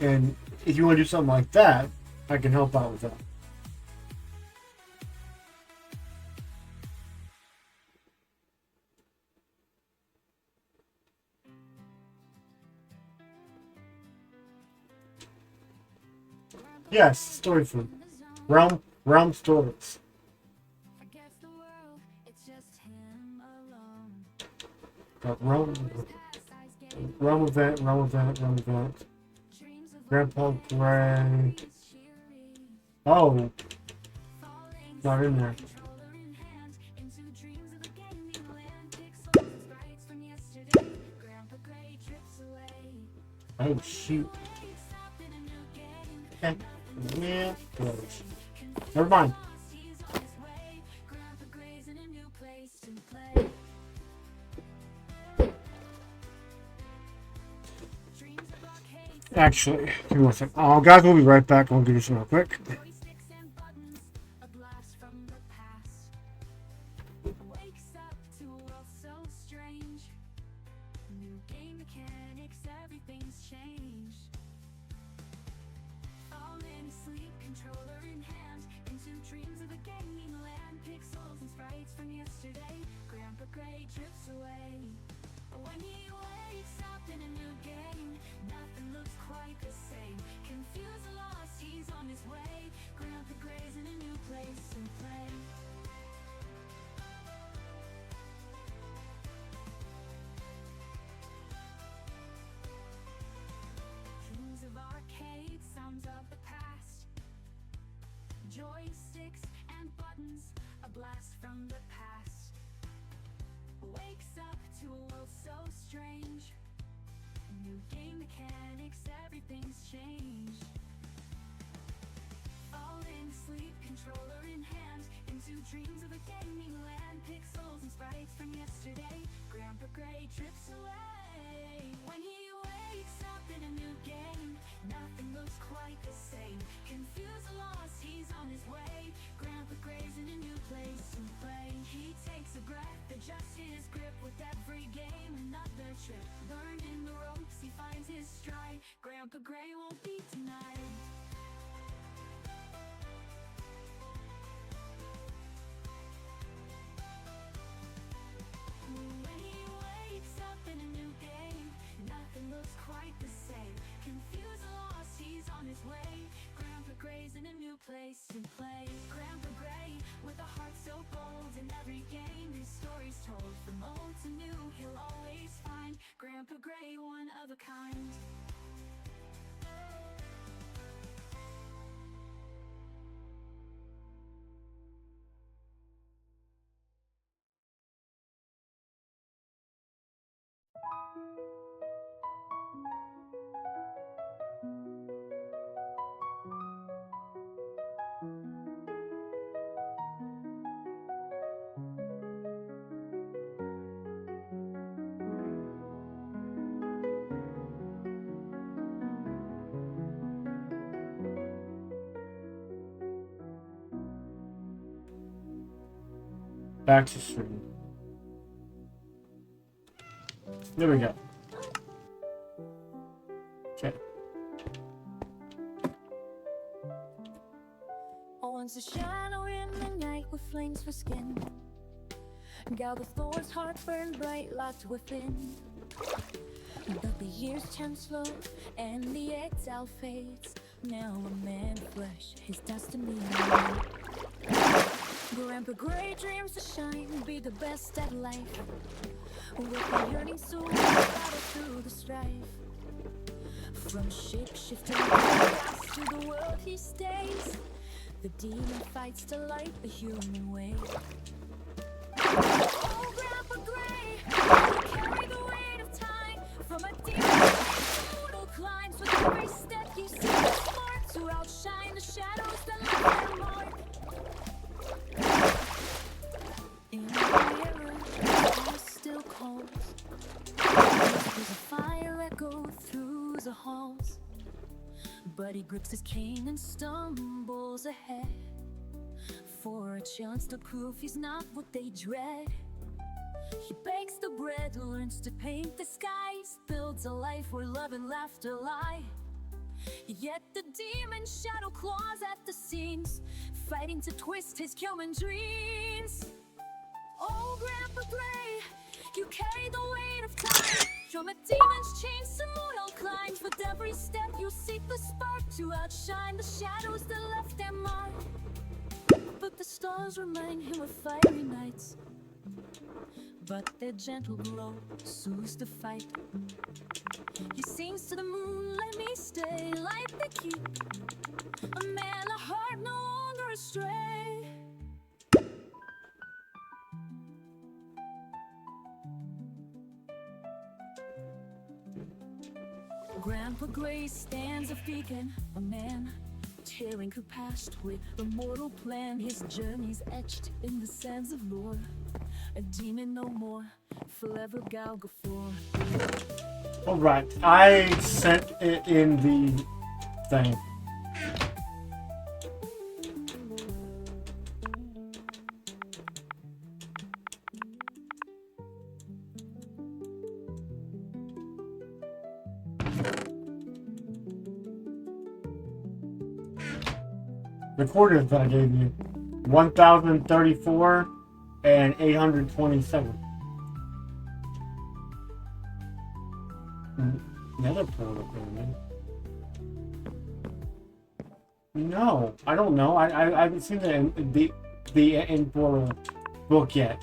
And if you want to do something like that, I can help out with that. Yes, story food. Realm stories. Realm event. Grandpa Gray. Oh, not in there. Oh shoot. Okay. Yeah. Never mind. Actually, give me one second. Guys, we'll be right back. I'll do this real quick. Joysticks and buttons, a blast from the past. Wakes up to a world so strange. New game mechanics, everything's changed. All in sleep, controller in hand, into dreams of a gaming land. Pixels and sprites from yesterday, Grandpa Gray trips away. When he wakes up in a new game, nothing looks quite the same. Confused, lost, he's on his way. Grandpa Gray's in a new place to play. He takes a breath, adjusts his grip with every game. Another trip, learning the ropes, he finds his stride. Grandpa Gray won't be denied. When he wakes up in a new game, nothing looks quite the same. Confused, lost, he's on his way. Grandpa Gray's in a new place to play. Grandpa Gray, with a heart so bold, in every game his story's told. From old to new, he'll always find Grandpa Gray, one of a kind. Back to stream. There we go. Okay. Once a shadow in the night with flames for skin. Gal the Thor's heart burned bright, locked within. But the years turn slow and the exile fades. Now a man flesh, his destiny. Grandpa Gray dreams to shine, be the best at life. With a yearning soul, battle through the strife. From shape-shifting chaos to the world he stays. The demon fights to light the human way. Oh, Grandpa Gray, you carry the weight of time. From a demon brutal climbs with every step you see the spark to outshine the shadows that left their mark. In the mirror, the still calls. There's a fire echo through the halls. But he grips his cane and stumbles ahead for a chance to prove he's not what they dread. He bakes the bread, learns to paint the skies, builds a life where love and laughter lie. Yet the demon shadow claws at the seams, fighting to twist his human dreams. Oh, Grandpa Gray, you carry the weight of time. From a demon's chains to mortal climbs. With every step you seek the spark to outshine the shadows that left their mark. But the stars remind him of fiery nights, but their gentle glow soothes the fight. He sings to the moon, let me stay, light the keep. A man, a heart no longer astray. Grandpa Gray stands a beacon, a man tearing through past with a mortal plan. His journey's etched in the sands of lore. A demon no more, forever Galgafor. Alright, I sent it in the thing. The quarters that I gave you, 1,034 and 827. Another portal pyramid. No, I don't know. I haven't seen the end portal book yet.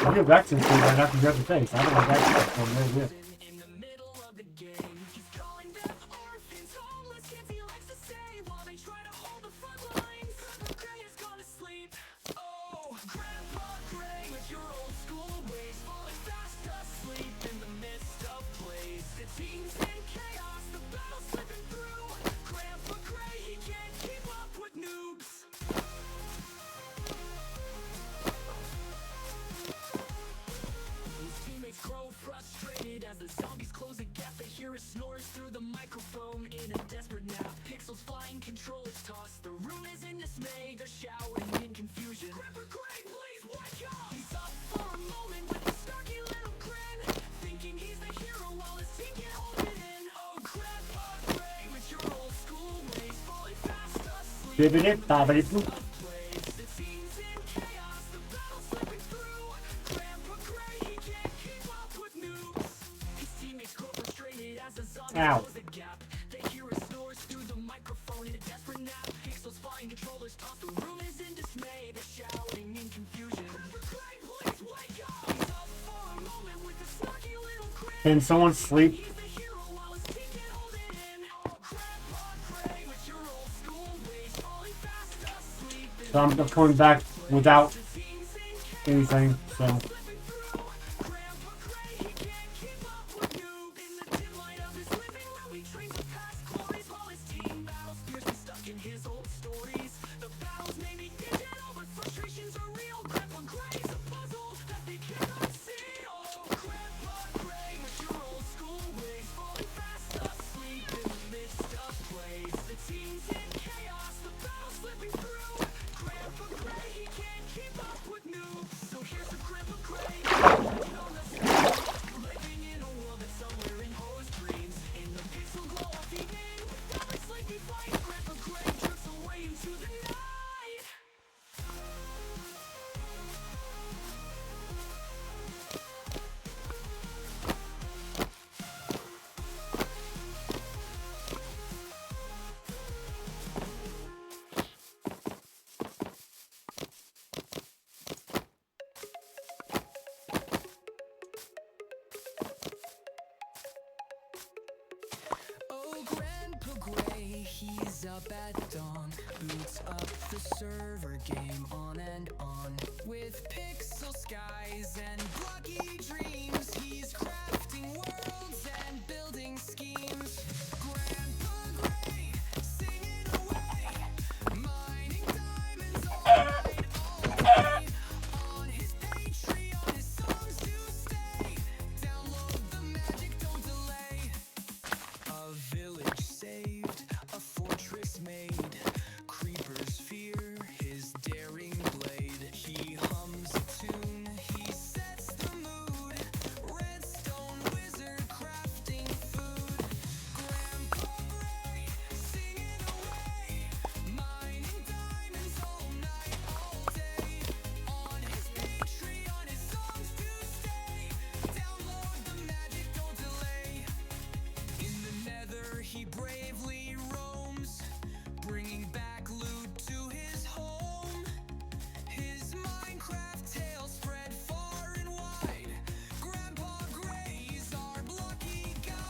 You have access to it right after you grab the face. I don't have access to it right here. In the middle of the game, he's calling them orphans, homeless kids he likes to save while they try to hold the front lines. Grandpa Gray has gone to sleep. Oh, Grandpa Gray with your old school ways, falling fast asleep in the midst of plays. The team's in chaos, the battle's slipping through. Grandpa Gray, he can't keep up with noobs. Teammates grow frustrated as the zombies close the gap. They hear a snores through the microphone in a desperate nap. Pixels flying, controllers tossed. The room is in dismay. They're shouting in confusion. Grandpa Gray, please wake up! He's up for a moment with a snarky little grin, thinking he's the hero while his team can't hold it in. Oh, Grandpa Gray with your old school ways, falling fast asleep. The team's in chaos, the battle's slipping through. Grandpa Gray, he can't keep up with noobs. His teammates grow frustrated as the zombies Ow. close the gap. They hear a snores through the microphone in a desperate nap. Pixels flying, controllers tossed. The room is in dismay. They're shouting in confusion. Grandpa Gray, please wake up! He's up for a moment with a snarky little grin. Can someone sleep? He's the hero while his team can't hold it in. Oh, Grandpa Gray with your old school ways, falling fast asleep in So I'm coming back without the team's in chaos. anything, so. Slipping through. Grandpa Gray, he can't keep up with noob. In the dim light of his living room, he dreams of past glories while his team battles fiercely stuck in his old stories. The battles may be distant, he's up at dawn. Boots up the server, game on and on. With pixel skies and blocky dreams, he's crafting worlds and building schemes. Grandpa Gray, singing away, mining diamonds all night, all day. On his Patreon, his songs do stay. Download the magic, don't delay. A village saved, a fortress made. Creepers fear his daring blade. He hums a tune, he sets the mood. Redstone wizard crafting food. Grandpa Gray, singing away, mining diamonds all night, all day. On his Patreon, his songs do stay. Download the magic, don't delay. In the nether he bravely roams, bringing back loot to his home. His Minecraft tale spread far and wide. Grandpa Gray's our blocky guy.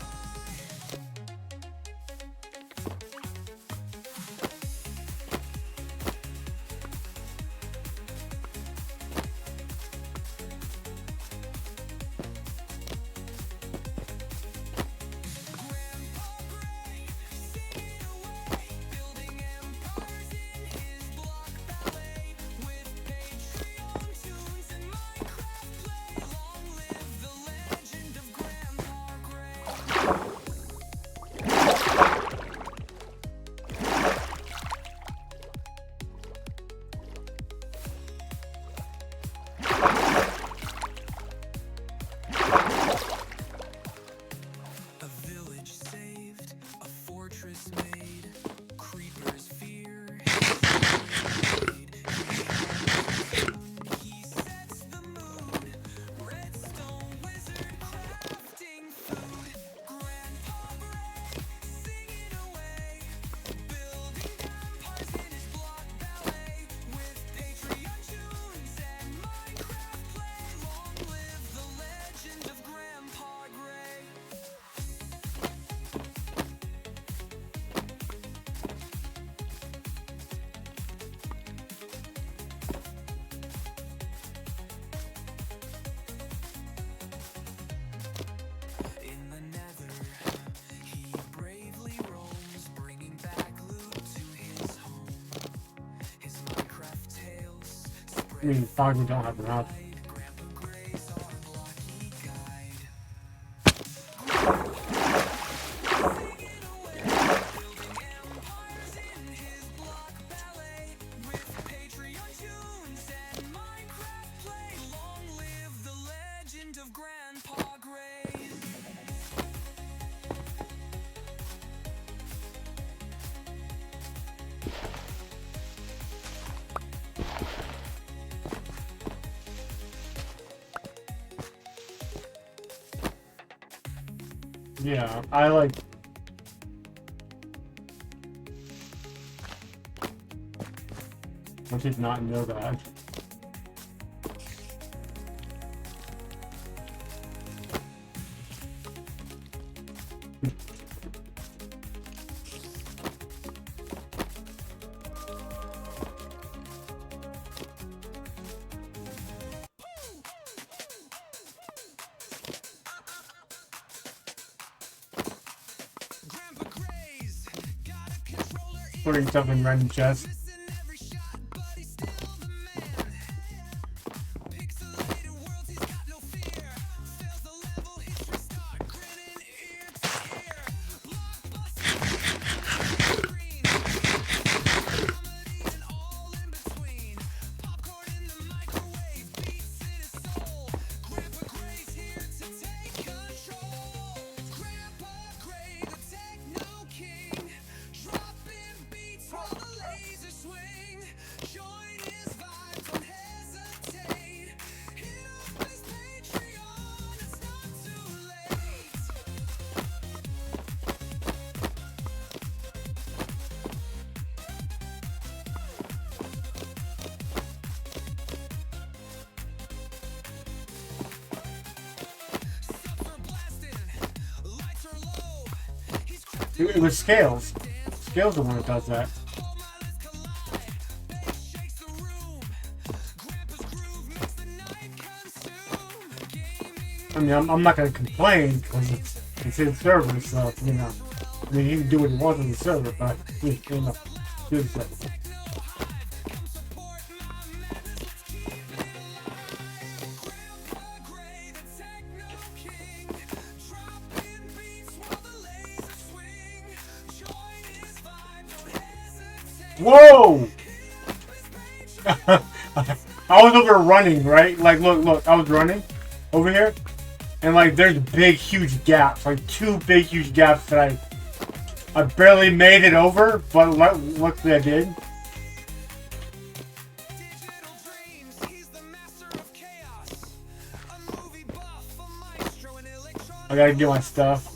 Grandpa Gray, singing away, building empires in his block ballet. With Patreon tunes and Minecraft play, long live the legend of Grandpa Gray. A village saved, a fortress made. Creepers fear his blade. He sets the mood. Redstone wizard crafting food. Grandpa Gray, singing away, building empires in his block ballet. With Patreon tunes and Minecraft play, long live the legend of Grandpa Gray. In the nether, he bravely roams, bringing back loot to his home. His Minecraft tales I spread mean, fog we don't have enough. wide. Grandpa Gray's our blocky guide. Singing away, building empires in his block ballet. With Patreon tunes and Minecraft play, long live the legend of Grandpa Gray. Yeah, I like. I did not know that. Grandpa Gray's got a controller in Putting stuff in random chests. missing every shot, but he's still the man. Pixelated worlds, he's got no fear. Fails the level, hits restart, grinning ear to ear. Blockbuster, green, comedy and all in between. Popcorn in the microwave, beats in his soul. Grandpa Gray's here to take control. Grandpa Gray, the techno king, dropping beats while the lasers swing. Join his vibe, don't hesitate. Hit up his Patreon, it's not too late. Subs are blasting, lights are low. He's crafting It was scales. dance Scale's the one that does that. I mean, I'm not gonna complain because it's his server, so you know. I mean, he can do what he wants on the server, but you know, do the server. Whoa! I was over running, right? Like, look, I was running over here, and like, there's big, huge gaps, like 2 big, huge gaps that I barely made it over, but luckily I did. I gotta get my stuff.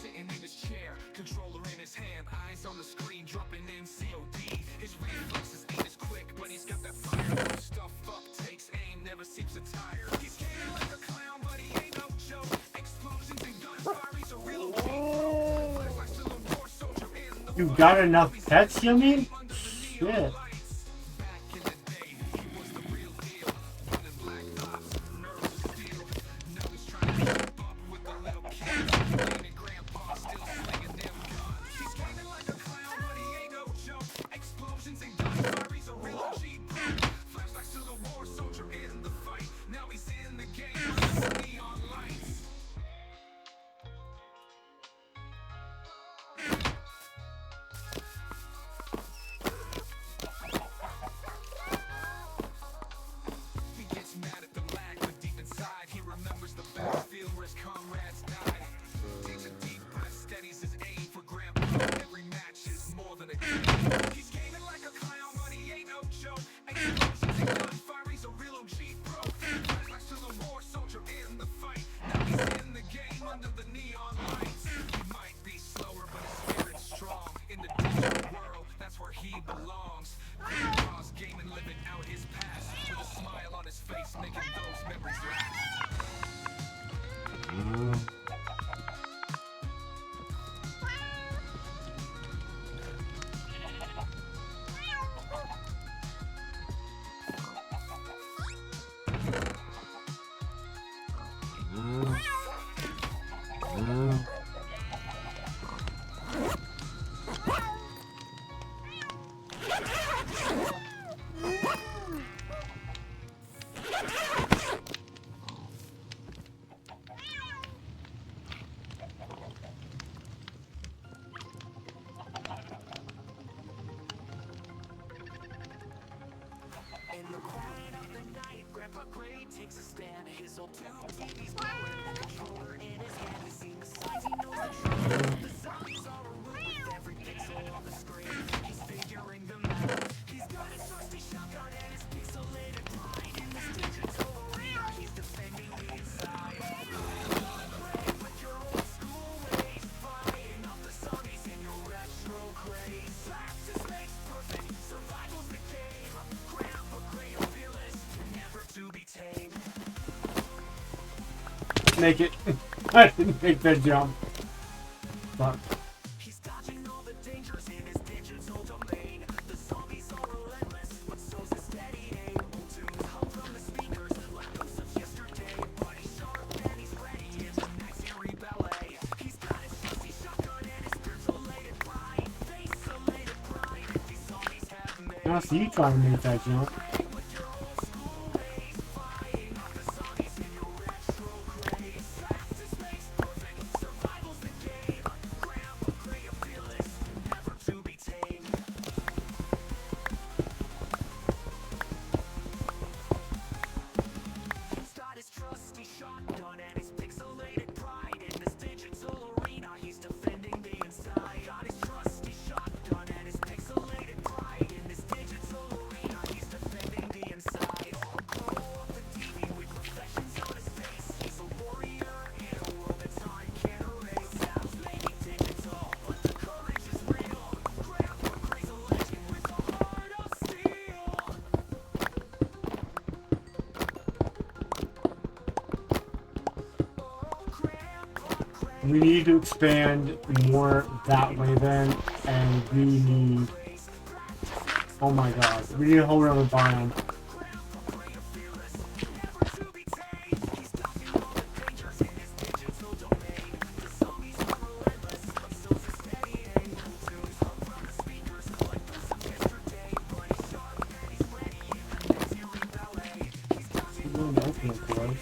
Sitting in his chair, controller in his hand, eyes on the screen, dropping in COD. His reflexes ain't as quick, but he's got that fire. Stuff up, takes aim, never seems to tire. He's skating like a clown, but he ain't no joke. Explosions and gunfire, he's a real Flashlights to the war soldier in the You got enough pets, you mean? Shit. takes a stand. His old tube TV's blowing, the controller in his hand. He's seen the signs, he knows the truth. The zombies are a root with every pixel on the screen. He's figuring them out. He's got his trusty shotgun and his pixelated mind. In this digital arena, he's defending the inside. With your old school ways, fighting off the zombies in your retro craze. Practice makes perfect, survival's the game. Grandpa Gray, fearless, never to be tamed. Make it. I didn't make that jump. But He's dodging all the dangers in his digital domain. The zombies are relentless, but so's his steady aim. Tunes hum from the speakers like ghosts of yesterday. But he's sharp and he's ready in the next eerie ballet. He's got his trusty shotgun and his pixelated pride. Facelelated pride, these zombies have made. I see you trying to make that jump. With your old school ways, fighting off the zombies in your retro craze. Practice makes perfect, survival's the game. Grandpa Gray, fearless, never to be tamed. He's got his trusty shotgun and his pixelated pride. In this digital arena, he's defending the inside. Got his trusty shotgun and his pixelated pride. In this digital arena, he's defending the inside. Glow off the TV with reflections on his face. He's a warrior in a world that time can't erase. Sounds maybe digital, but the courage is real. Grandpa Gray's a legend with a heart of steel. We need to expand more that way then, and we need. Oh my god, we need a whole other biome. I'm going to open it for us.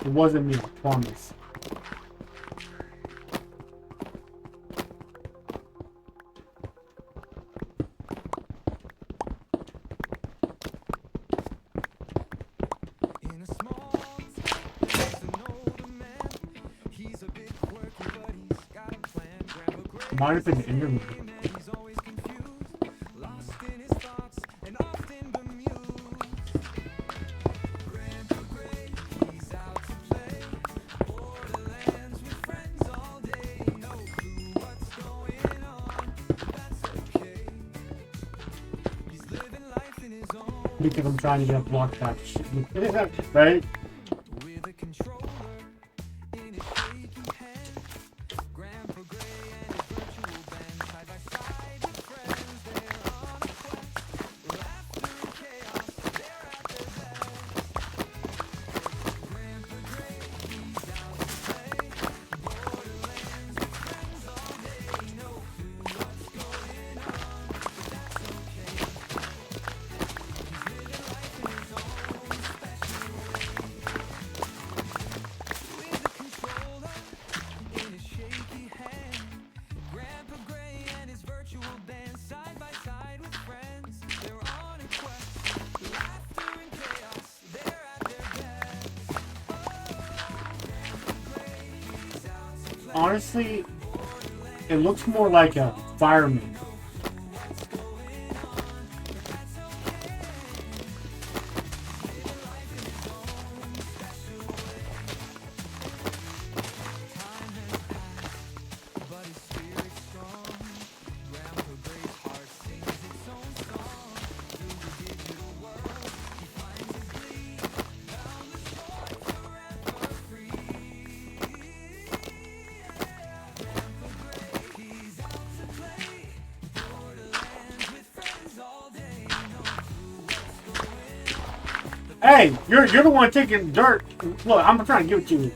It wasn't me, I promise. In a small town, there's an older man. He's a bit quirky, but he's got a plan. Grandpa Gray Might have been is his interview. name, and he's always confused, lost in his thoughts, and often bemused. Grandpa Gray, he's out to play Borderlands with friends all day. No clue what's going on, but that's okay. He's living life in his own. Because I'm trying to get a block back. Right? With a controller in his shaky hand, Grandpa Gray and his virtual band side by side with friends. They're on a quest, laughter and chaos. They're at their best. Grandpa Gray, he's out to play Borderlands with friends all day. No clue what's going on, but that's okay. He's living life in his own special way. With a controller in his shaky hand, Grandpa Gray and his virtual band side by side with friends. They're on a quest, laughter and chaos. They're at their best. Grandpa Gray, he's out to play. Honestly, it looks more like a fireman. But his spirit's strong. Grandpa Gray's heart sings its own Hey, you're the one taking dirt. Look, I'm trying to give it to you.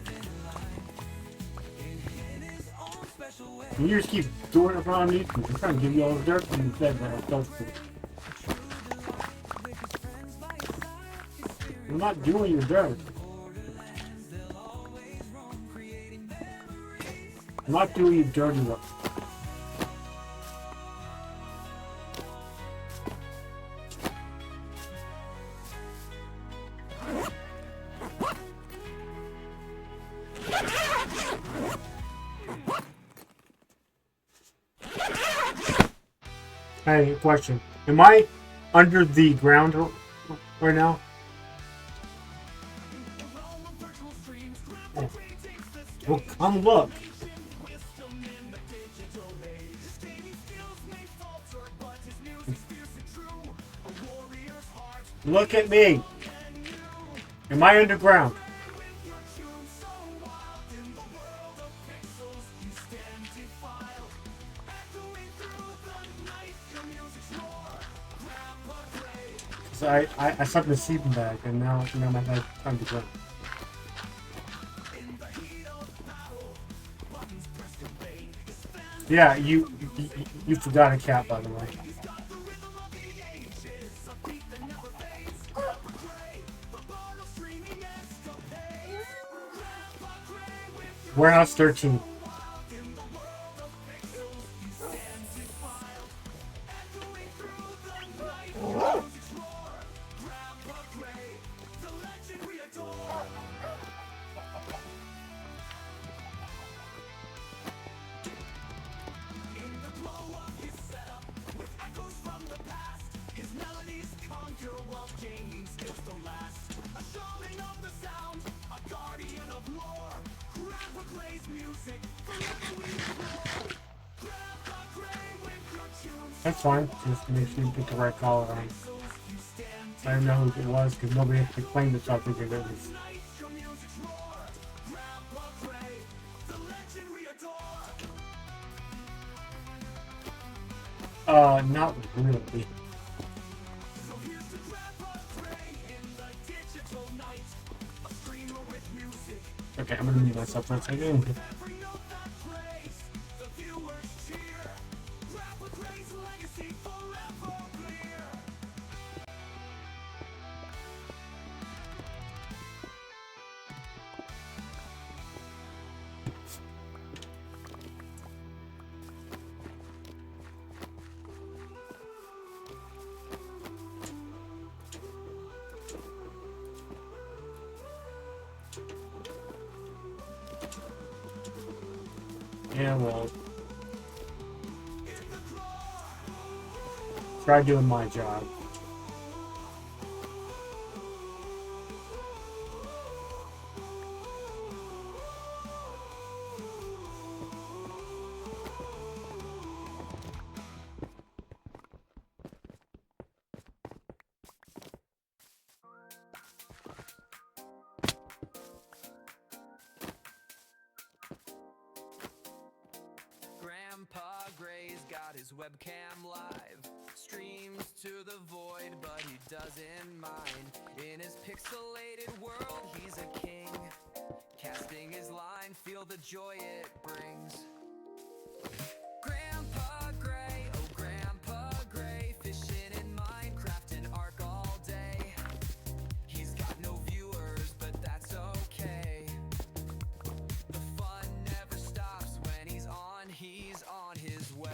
You just keep doing it around me. I'm trying to give you all the dirt and you said that I'm supposed to. I'm not doing your dirt. I'm not doing your dirty work. Hey, question. Am I under the ground right now? Oh. Well, come look. Look at me. Am I underground? So I slept in a sleeping bag and now my head's on the ground. Yeah, you forgot a cat, by the way. Warehouse 13. That's fine. Just make sure you put the right collar on. I didn't know who it was because nobody had claimed the something if it was. Not really. Okay, I'm gonna mute myself for a second. Yeah, well, try doing my job. Grandpa Gray's got his webcam live, streams to the void, but he doesn't mind. In his pixelated world, he's a king, casting his line, feel the joy it brings. Grandpa Gray, oh Grandpa Gray, fishing in Minecraft and Ark all day. He's got no viewers, but that's okay. The fun never stops when he's on his way.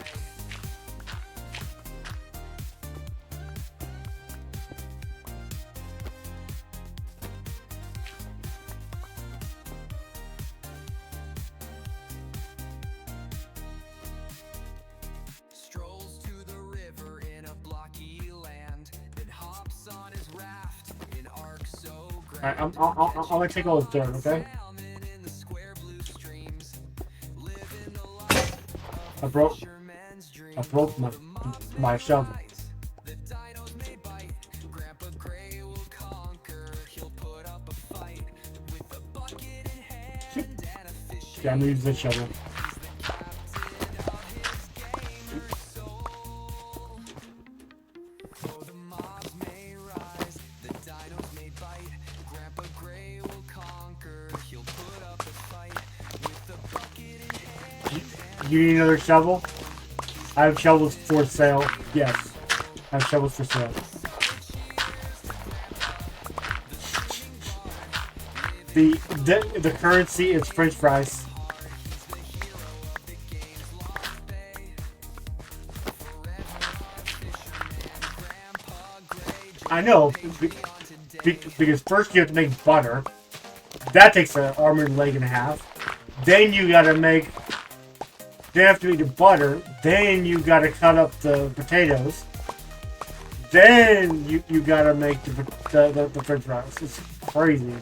Strolls to the river in a blocky land, then hops on his raft in Ark so grand. Alright, I'm gonna take all this dirt, okay? Salmon in the square blue streams, living the life I of broke fisherman's dream. my shovel. The dinos may bite, Grandpa Gray will conquer. He'll put up a fight with a bucket in hand and a fishing Yeah, I'm gonna use this shovel. captain of his gamer soul. Though the mobs may rise, the dinos may bite, You need another shovel? I have shovels for sale. Yes. I have shovels for sale. The currency is French fries. I know, because first you have to make butter. That takes an arm and leg and a half. Then you gotta make. Then after you eat the butter, then you gotta cut up the potatoes. Then you gotta make the French fries. It's crazy.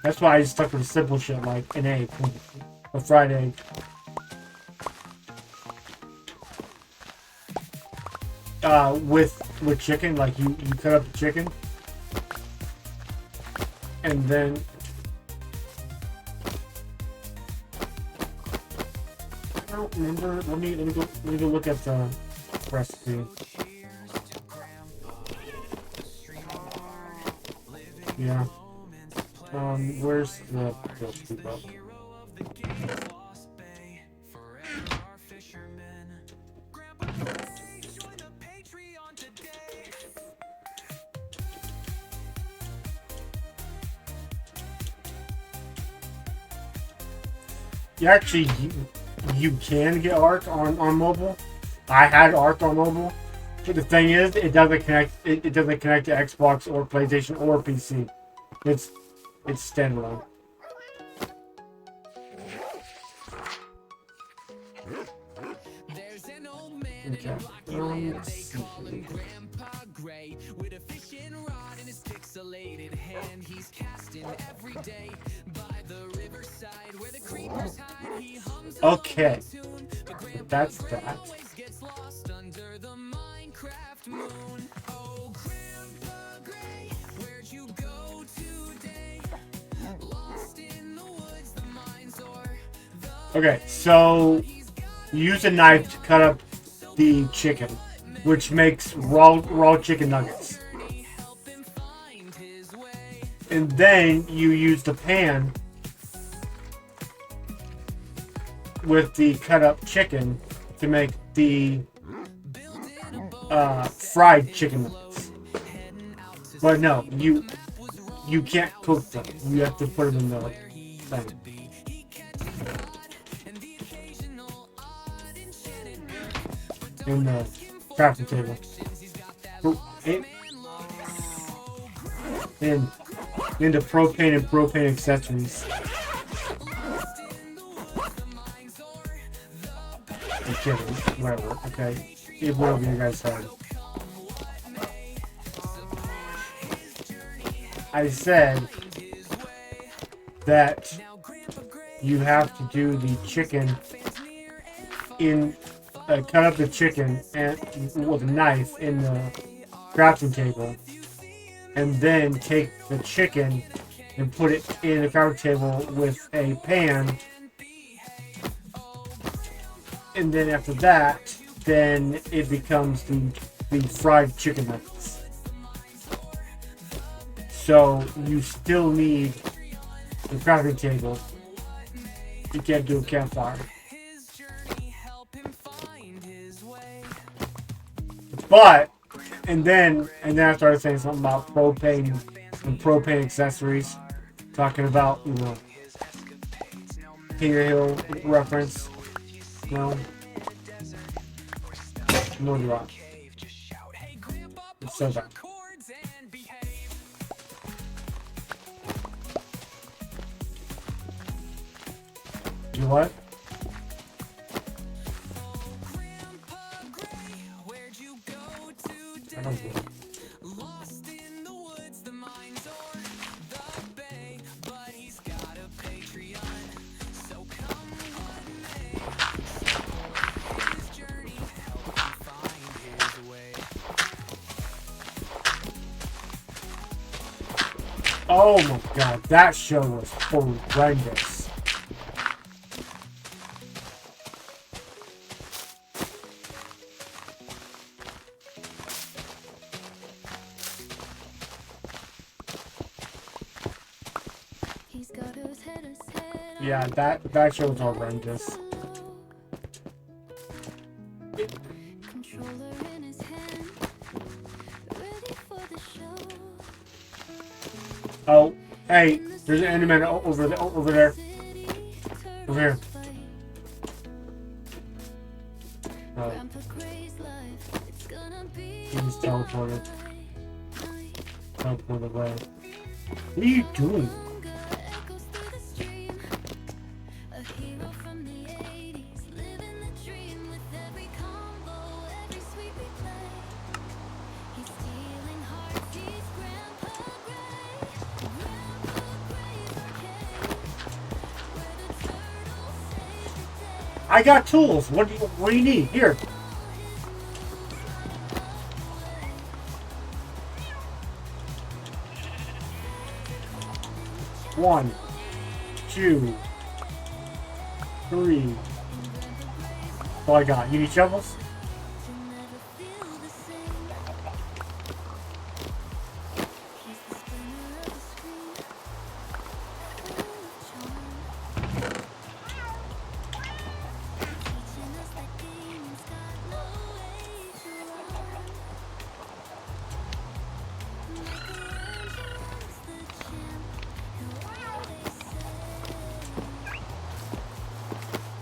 That's why I just stuck with the simple shit like an egg, a fried egg. With chicken, like you cut up the chicken, and then I don't remember. Let me go look at the recipe. Yeah. Where's the recipe book? You can get Arc on mobile. I had Arc on mobile, but the thing is, it doesn't connect. It doesn't connect to Xbox or PlayStation or PC. It's standalone. There's an old man Okay. in a blocky land. They call him Grandpa Gray, with a fishing rod in his pixelated hand. He's casting every day by the riverside where the creepers hide. He hums a Okay. tune, but Grandpa That's Gray that. always gets lost under the Minecraft moon. Oh, Grandpa Gray, where'd you go today? Lost in the woods, the mines, or the Okay, so use a knife to cut up the chicken, which makes raw chicken nuggets. And then you use the pan with the cut up chicken to make the fried chicken nuggets. But no, you can't cook them. You have to put them in the thing. In the crafting table. And into propane and propane accessories. I'm kidding. Whatever. Okay. It will be you guys head. I said that you have to do the chicken in cut up the chicken and with a knife in the crafting table, and then take the chicken and put it in the crafting table with a pan, and then after that, then it becomes the fried chicken nuggets. So you still need the crafting table. You can't do a campfire. But and then I started saying something about propane and propane accessories, talking about King of the Hill reference. No, no, do I? It's so bad. You what? I don't know. Lost in the woods, the mines, or the bay, but he's got a Patreon, so come what may. His journey help him find his way. Oh my god, that show was horrendous. Yeah, that show's horrendous. Controller in his hand, ready for the show. Oh, hey, there's an Enderman over there. Over here. Oh, Grandpa Gray's life, it's gonna be he just teleported. Teleported away. What are you doing? echoes through the stream. A hero from the 80s, living the dream with every combo, every sweep we play. He's stealing hearts, he's Grandpa Gray. Grandpa Gray's arcade, where the turtles save the day. I got tools. What do you need? Here. One, two, three. That's all I got. You need shovels? You'll never feel the same. He's the spinner of the screen, full of charm. Teaching us that gaming's got no way to run. Michelangelo's the champ, he'll always say.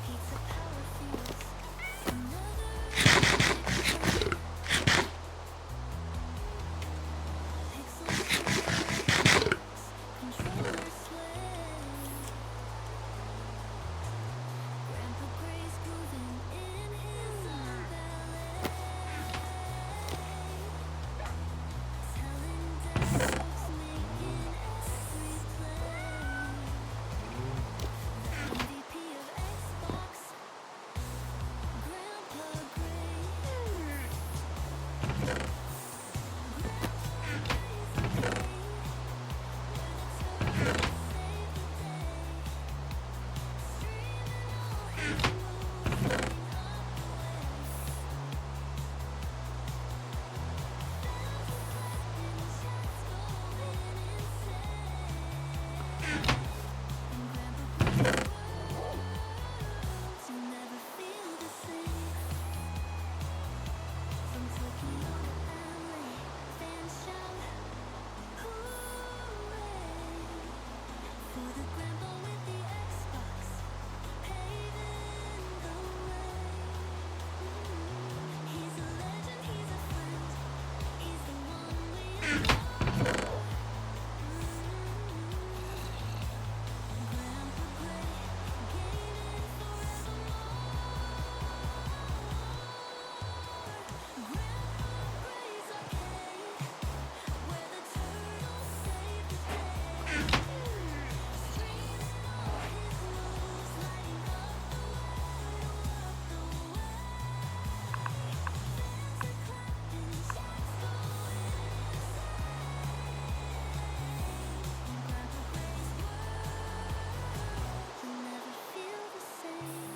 Pizza power feels another victory. Pixel controller sway. Grandpa Gray's grooving in his own ballet, telling dead jokes, making every play. The MVP of Xbox, Grandpa Gray. Grandpa Gray's arcade, where the turtles save the day. Streaming all his moves, lighting up the way. Thousands in chats going insane. In Grandpa Gray's world, you'll never feel the same. From Tokyo to LA, fans shout, hooray! For the grandpa with the Xbox, paving the way. He's a legend, he's a friend, he's the one we adore. Grandpa Gray, gaming forevermore. Grandpa Gray's arcade, where the turtles save the day. Streaming all his moves, lighting up the way. Fans are clapping, chants going insane. In Grandpa Gray's world, you'll never feel the same.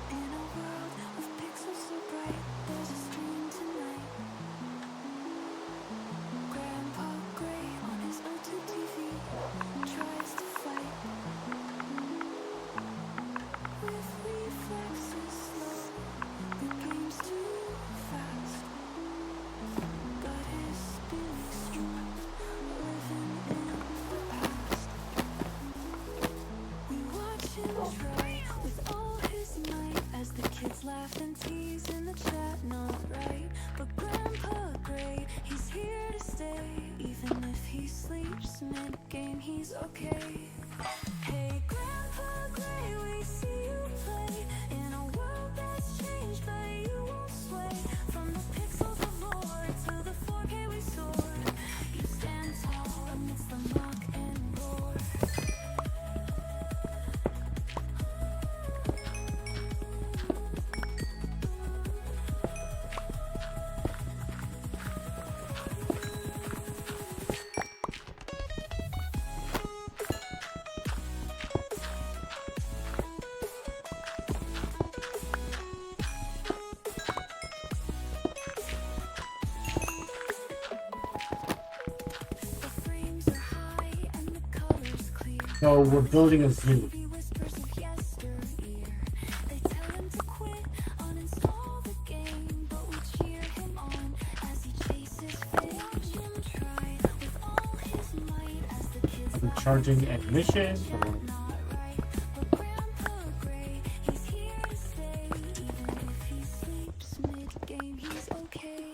In a world of pixels so bright, there's a screen tonight. Grandpa Gray on his O2 TV tries to fight. With reflexes slow, the game's too fast. But his spirit's strong, living in the past. We watch him try with all his might as the kids laugh and tease in the chat, not right. But Grandpa Gray, he's here to stay. Even if he sleeps mid-game, he's okay. Hey Grandpa Gray, we see you play in a world that's changed, but you won't sway. From the pixels of lore to the 4K we soar, you stand tall amidst the mock and roar. So we're building a zoo. He whispers of yesteryear. They tell him to quit, uninstall the game, but we cheer him on as he chases fate. Watch him try with all his might as the kids Are we charging admission? Or... not right. But Grandpa Gray, he's here to stay. Even if he sleeps mid-game, he's okay.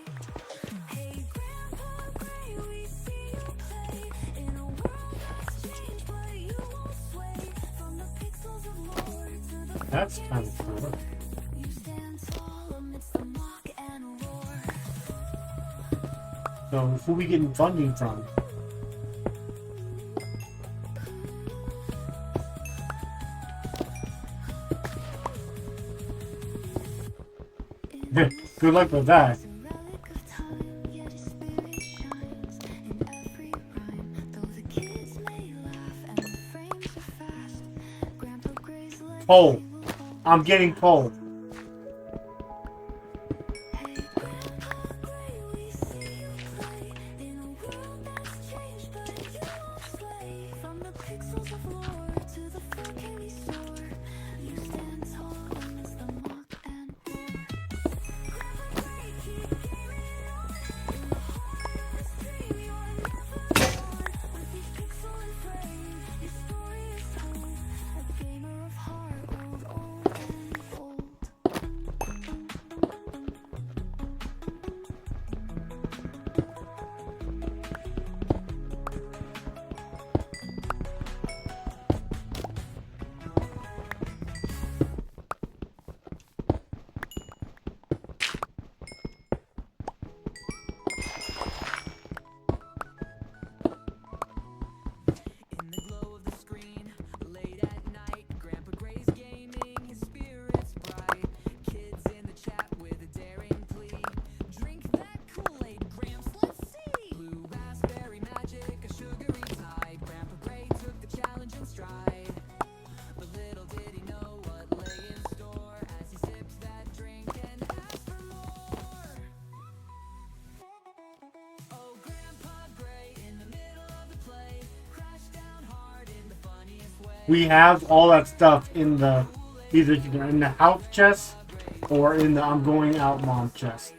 Hey, Grandpa Gray, we see you play in a world that's changed, but you won't sway from the pixels of lore to the That's kind of cool. you stand tall amidst the mock and roar. So who we getting funding from? Good luck with that. A relic of time, yet his spirit shines in every rhyme. Though the kids may laugh and the frames are fast, Grandpa Gray's legacy Poll. will I'm getting poll. Hey, Grandpa Gray, we see you play in a world that's changed, but you won't sway from the pixels of lore to the 4K we soar. You stand tall amidst the mock and roar. Grandpa Gray, keep gaming on in the heart of this dream. You are never alone with each pixel and frame. Your story is told, a gamer of heart, old and old. In the glow of the screen, late at night, Grandpa Gray's gaming, his spirit's bright. Kids in the chat with a daring plea. Drink that Kool-Aid, Gramps, let's see. Blue raspberry magic, a sugary tide. Grandpa Gray took the challenge in stride. But little did he know what lay in store as he sipped that drink and asked for more. Oh, Grandpa Gray in the middle of the play, crashed down hard in the funniest way. We have all that stuff in the either in the house chest or in the I'm going out mom chest.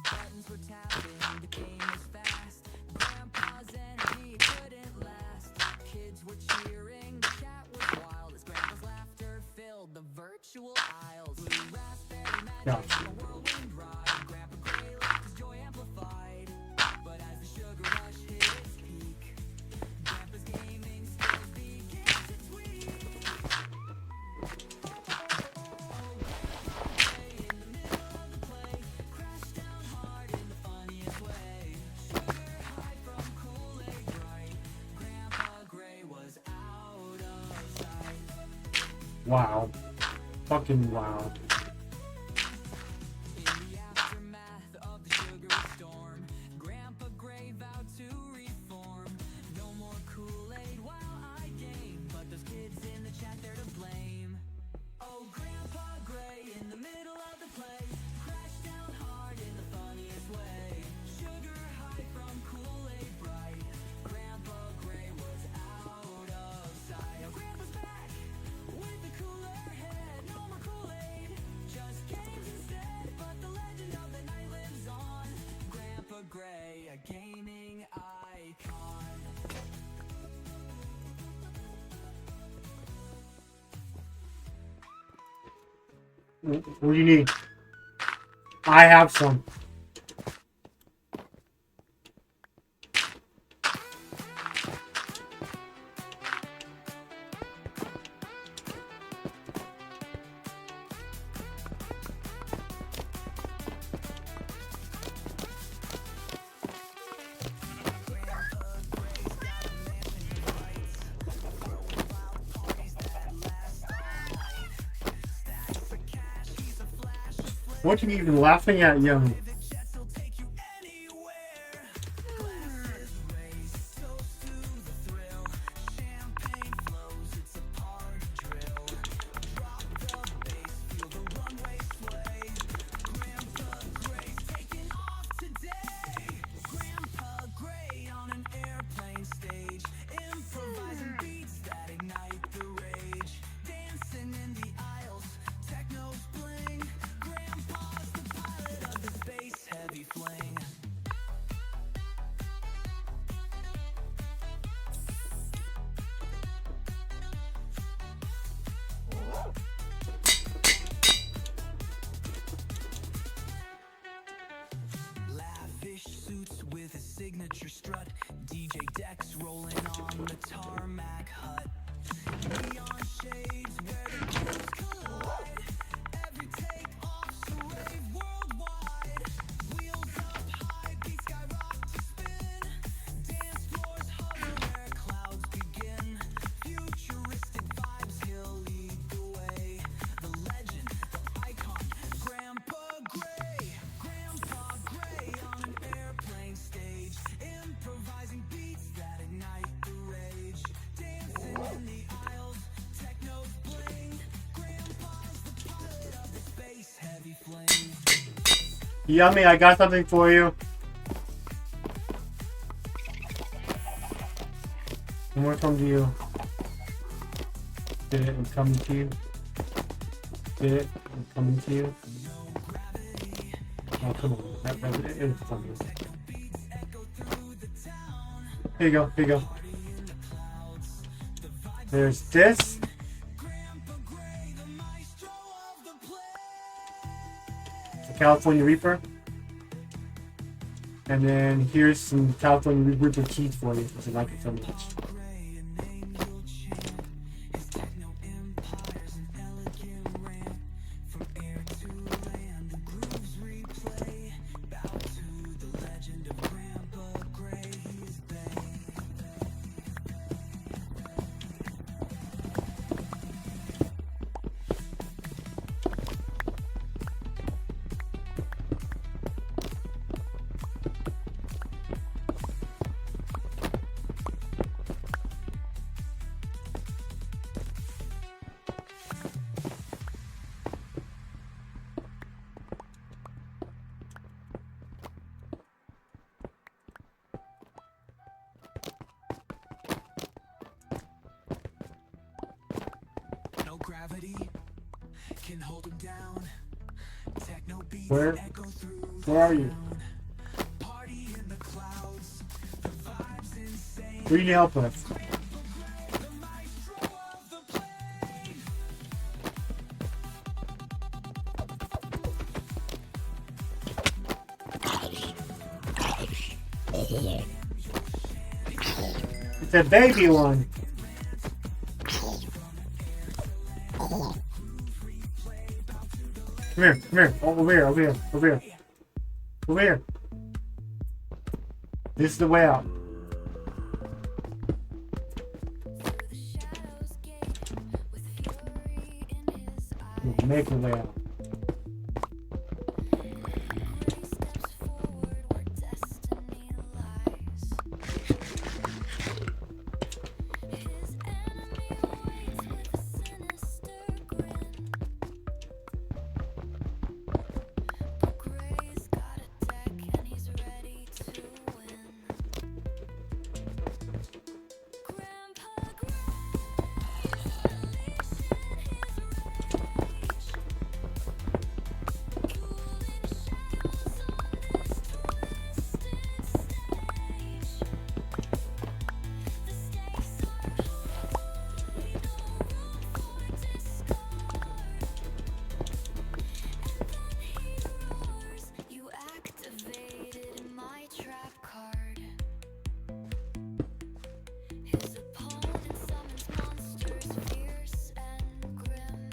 Buttons were tapping, the game was fast. Grandpa's energy couldn't last. Kids were cheering, the chat was wild as Grandpa's laughter filled the virtual aisles. Blue raspberry magic, Gotcha. a whirlwind ride. Grandpa Gray left his joy amplified. But as the sugar rush hit its peak, Grandpa's gaming skills began to tweak. Oh, Grandpa Gray in the middle of the play, crashed down hard in the funniest way. Sugar high from Kool-Aid bright. Grandpa Gray was out of sight. Wow. Fucking wow. In the aftermath of the sugary storm, Grandpa Gray vowed to reform. No more Kool-Aid while I game, but those kids in the chat, they're to blame. Oh, Grandpa Gray in the middle of the play, crashed down hard in the funniest way. Sugar high from Kool-Aid bright. Grandpa Gray was out of sight. Now Grandpa's back with the cooler head. No more Kool-Aid, just games instead. But the legend of the night lives on. Grandpa Gray, a gaming icon. What do you need? I have some. What are you even laughing at, young? Will take you anywhere. Glasses raise, toast to the thrill. Champagne flows, it's a party drill. Drop the bass, feel the runway sway. Grandpa Gray's taking off today. Grandpa Gray on an airplane stage. future strut. DJ decks rolling on the tarmac hut. Neon shades where the girls collide. Every take off's a rave worldwide. Wheels up high, beats skyrock to spin. Dance floors hover where clouds begin. Futuristic vibes, he'll lead the way. The legend, the icon, Grandpa Gray. Grandpa Gray on an airplane stage, improvising beats that ignite the rage. Dancing in the aisles, techno's bling. Grandpa's the pilot of the space heavy flame. Yummy, I got something for you. And we're coming to you. Did it? I'm coming to you. Did it? I'm coming to you. Oh, come on. That is coming. Here you go. Here you go. There's this. The California Reaper. And then here's some California Reaper cheese for you because I like it so much. No gravity can hold him down. Techno beats Where echo through Where are you? party in the clouds. The vibes insane. What do you need help with? The maestro of the plane. It's a baby one. Come here, come here. Oh, over here, over here, over here. Over here. This is the way out. We'll make a way out. You activated my trap card. His opponent summons monsters fierce and grim.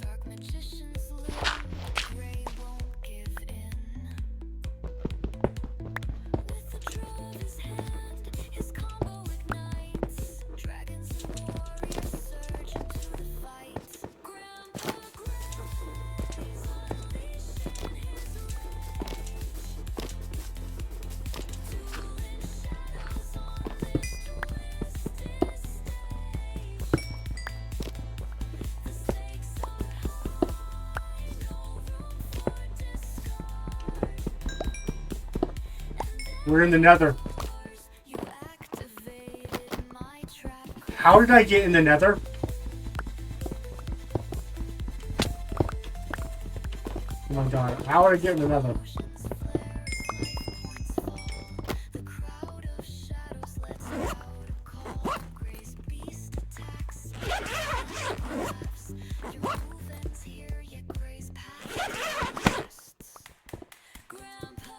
Dark magicians loom, Gray won't give in. With the draw of his hand, his combo ignites. Dragons and warriors surge into the fight. Grandpa Gray's unleashing his rage. Dueling shadows on this twisted stage. The stakes are high, no room for discard. We're in the nether. You activated my trap card. How did I get in the nether? Oh my god. How did I get in the nether? Oceans flare, slave points fall. The crowd of shadows lets out a call. Gray's beast attacks. Laughs. Your movements here, yet Gray's path bursts. Grandpa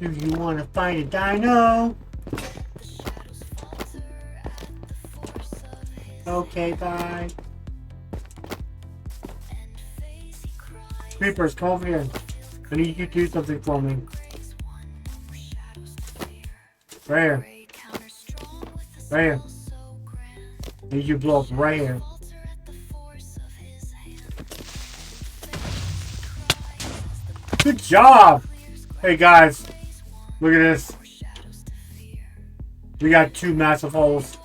Do you want to fight a dino? Okay, bye. Creepers, come over here. I need you to do something for me. Right here. Right here. I need you to blow up right here. Good job! Hey guys, look at this. We got 2 massive holes.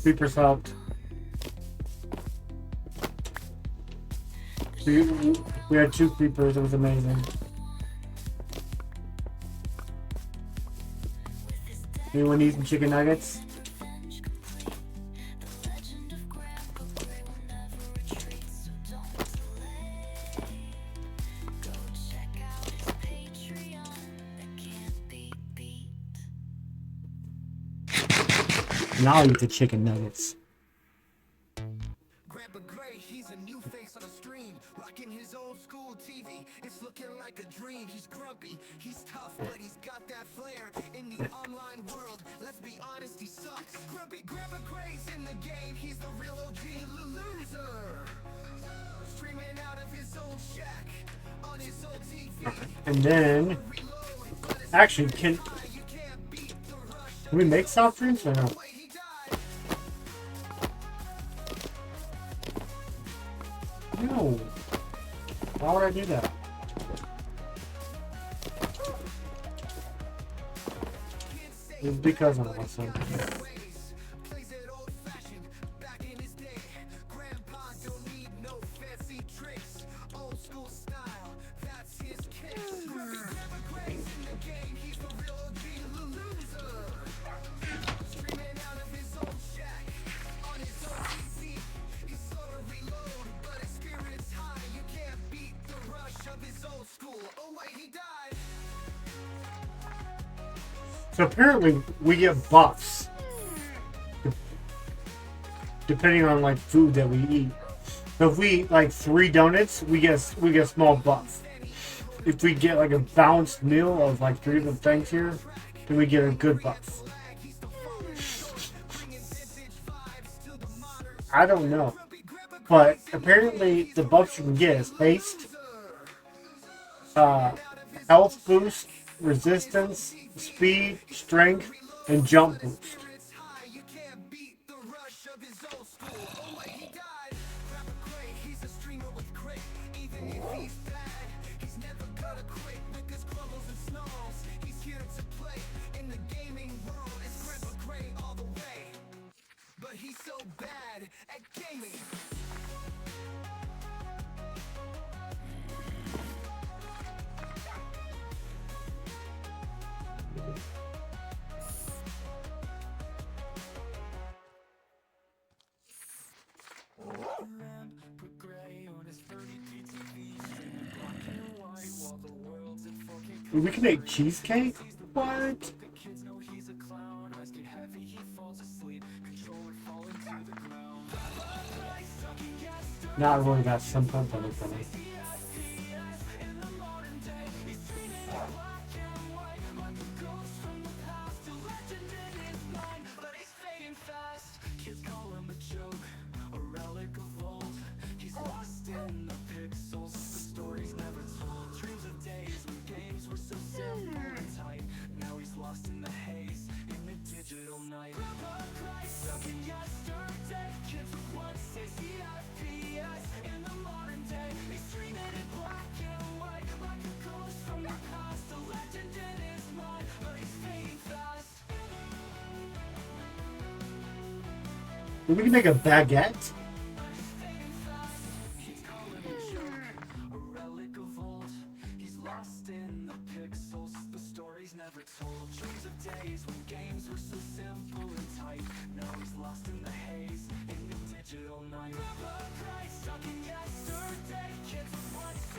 Creepers helped. We had 2 creepers, it was amazing. Anyone need some chicken nuggets? And I'll eat the chicken nuggets. Grandpa Gray, he's a new face on the stream, rocking his old school TV. It's looking like a dream. He's grumpy, he's tough, but he's got that flair in the online world. Let's be honest, he sucks. Grumpy Grandpa Gray's in the game. He's the real OG loser, streaming out of his old shack on his old TV. And then, actually, can we make soft drinks or no? No. Why would I do that? It's because I'm awesome. So apparently we get buffs depending on like food that we eat. So if we eat like 3 donuts, we get a small buff. If we get like a balanced meal of like 3 different things here, then we get a good buff. I don't know, but apparently the buffs you can get is haste, health boost, resistance, speed, strength, and jump boost. We can make cheesecake? What? Not really that simple, but it's funny. We can make a baguette.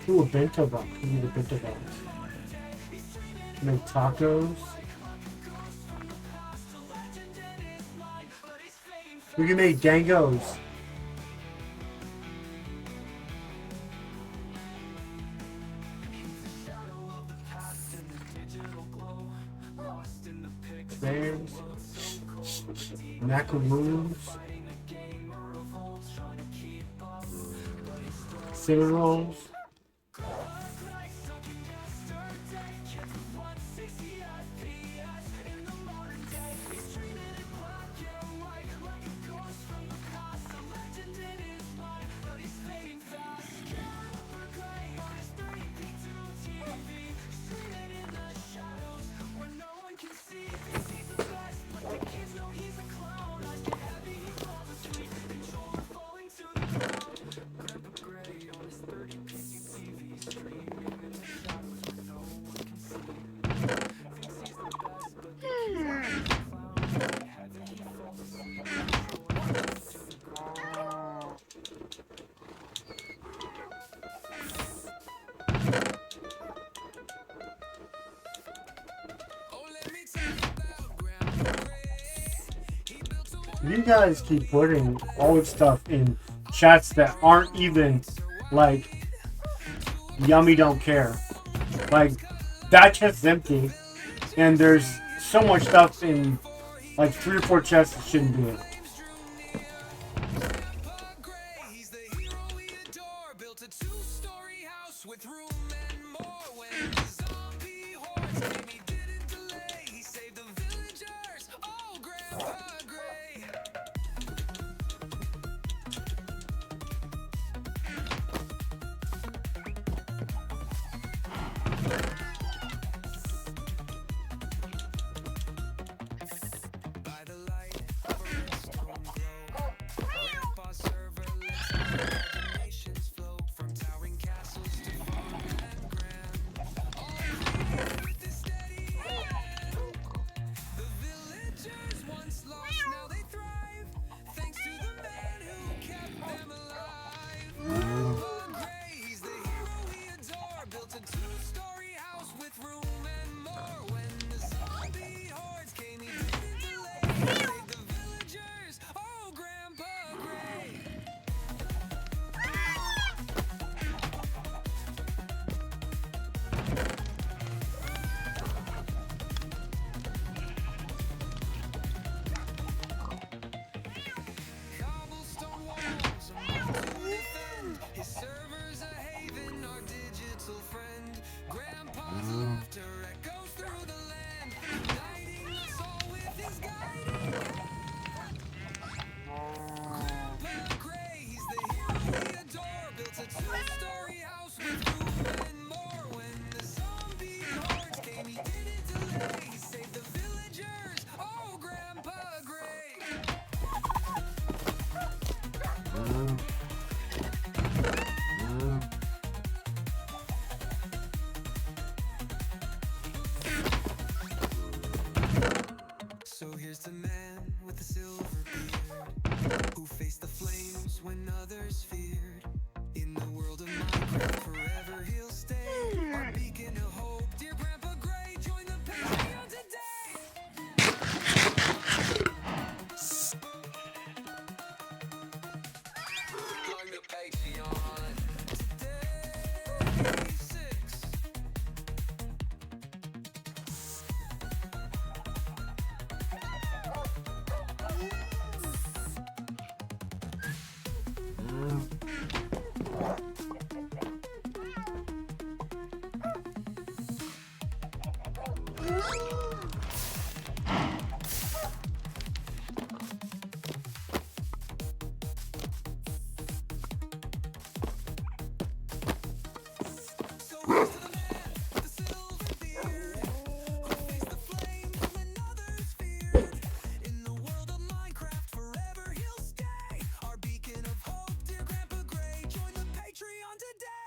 Ooh, a bento box. We need a bento box. Make tacos. We can make dangos. bears, macaroons, cinnamon rolls. You guys keep putting old stuff in chats that aren't even like Yummy don't care. Like that chest is empty, and there's so much stuff in like 3 or 4 chests that shouldn't be in. So here's the man with the silver beard, who faced the flames when others feared. In the world of Minecraft, forever he'll stay. Our beacon of hope, dear Grandpa Gray, join the Patreon today. Join the Patreon today.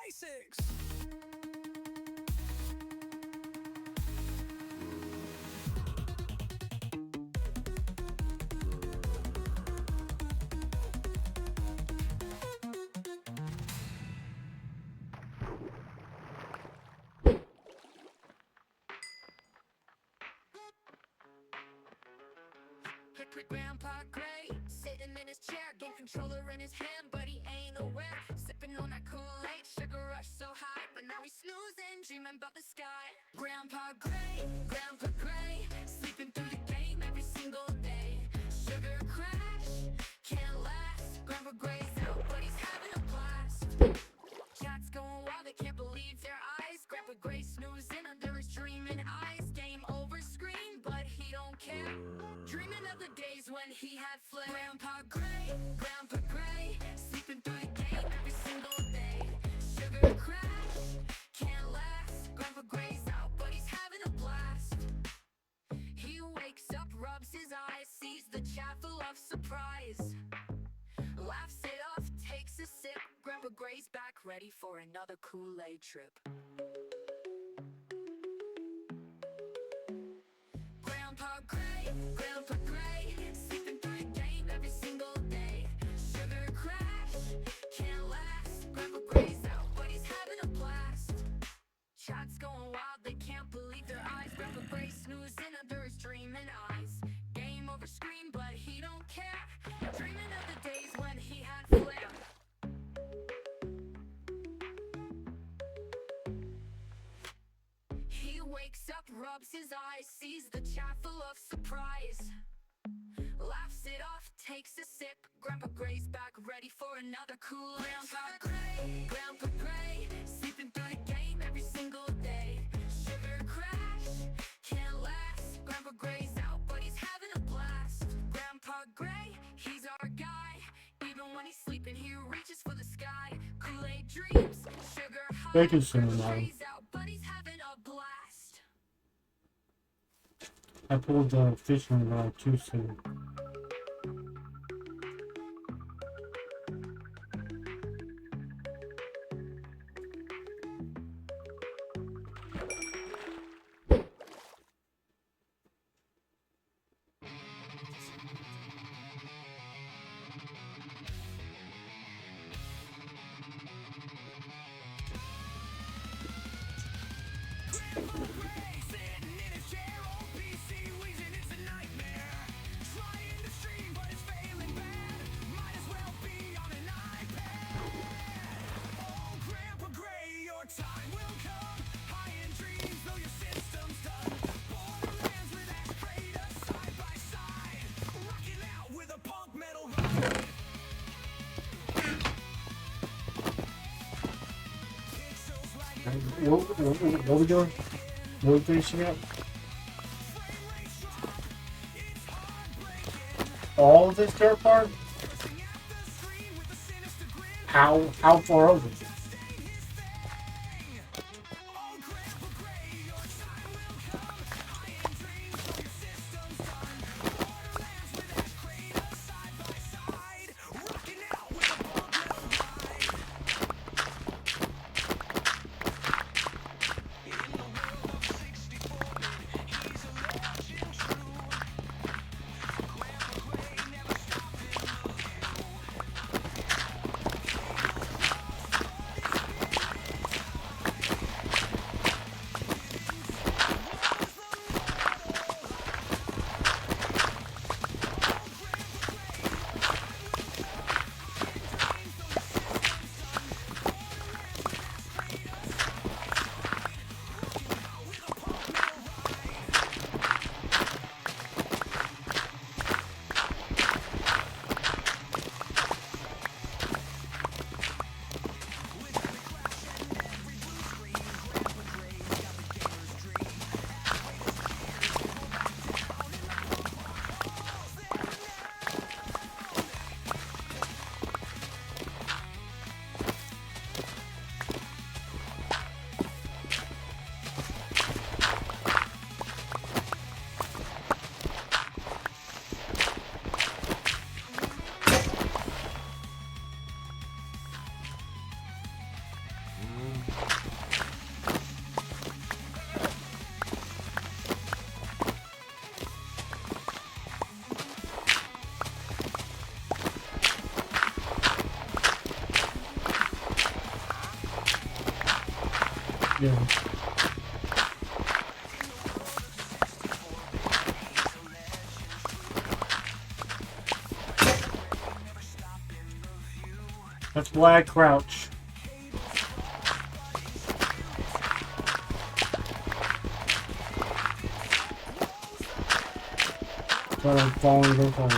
6. Look at Grandpa Gray, sitting in his chair, game controller in his hand, but he ain't aware. Sipping on that Kool-Aid, sugar rush so high, but now he's snoozing, dreaming about the sky. Grandpa Gray, sleeping through the game. days when he had flair. Grandpa Gray, sleeping through the game every single day. Sugar crash, can't last. Grandpa Gray's out, but he's having a blast. He wakes up, rubs his eyes, sees the chat full of surprise. Laughs it off, takes a sip. Grandpa Gray's back, ready for another Kool-Aid trip. Grandpa Gray, sleeping through the game every single day. Sugar crash, can't last. Grandpa Gray's out, but he's having a blast. Chat's going wild, they can't believe their eyes. Grandpa Gray snoozing under his dreaming eyes. Game over screen, but he don't care. Dreaming of the days when he had flair. He wakes up, rubs his eyes, sees the chat full of surprise. Laughs it off, takes a sip. Grandpa Gray's back, ready for another cool. Grandpa Gray, sleeping through the game every single day. Sugar crash, can't last. Grandpa Gray's out, but he's having a blast. Grandpa Gray, he's our guy. Even when he's sleeping, he reaches for the sky. Kool-Aid dreams, sugar high. Thank you, Cinnamon. Grandpa Gray's out, but he's having a blast. I pulled the fishing rod too soon. What we doing? What we finishing up? All of this dirt part? How far over? Yeah. That's why I crouch. So I'm falling real hard.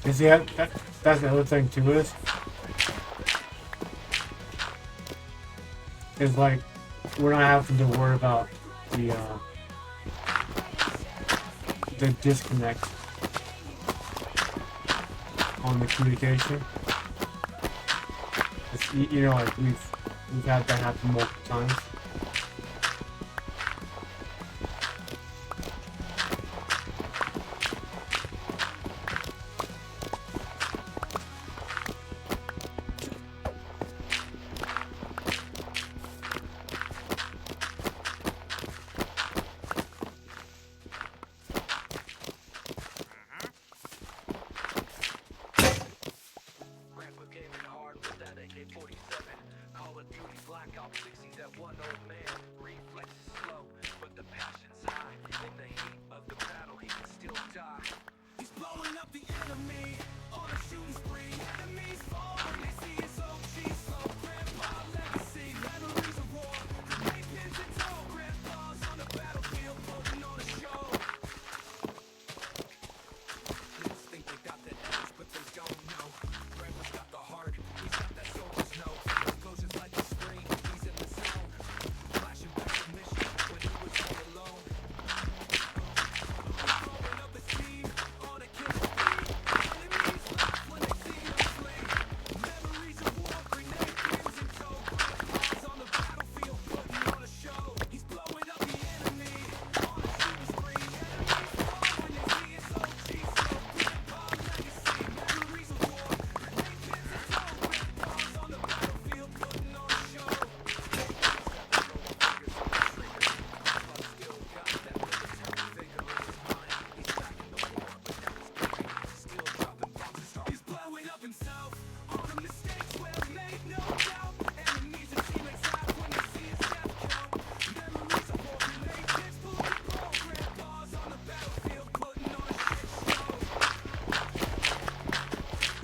Is that's the other thing too is like we're not having to worry about the disconnect on the communication. It's, you know, like we've had that happen multiple times. Grandpa came in hard with that AK-47. Call of Duty Black Ops 6, he's that one old man. Reflex is slow, but the passion's high. In the heat of the battle, he can still die. He's blowing up the enemy on a shooting spree. Enemies fall when they see his OG slow. Grandpa legacy, memories of war. Grenade pins and toe. Grandpa's on the battlefield, putting on a show. Kids think they got the edge, but they don't know. Grandpa's got the heart, he's got that soldier's know. Explosions like a screen, he's in the zone. Flashing back to mission when he was all alone. Blowing up his team on a killer spree. Enemies laugh when they see him flee. Memories of war, grenade pins and toe. Grandpa's on the battlefield, putting on a show. He's blowing up the enemy on a shooting spree. Enemies fall when they see his OG slow. Grandpa legacy, memories of war, grenade pins and toe. Grandpa's on the battlefield, putting on a show. He's blowing up himself. All the mistakes were made, no doubt. Enemies and teammates laugh when they see his death count. Memories of war, grenade pins, pull the blow. Grandpa's on the battlefield, putting on a shit show.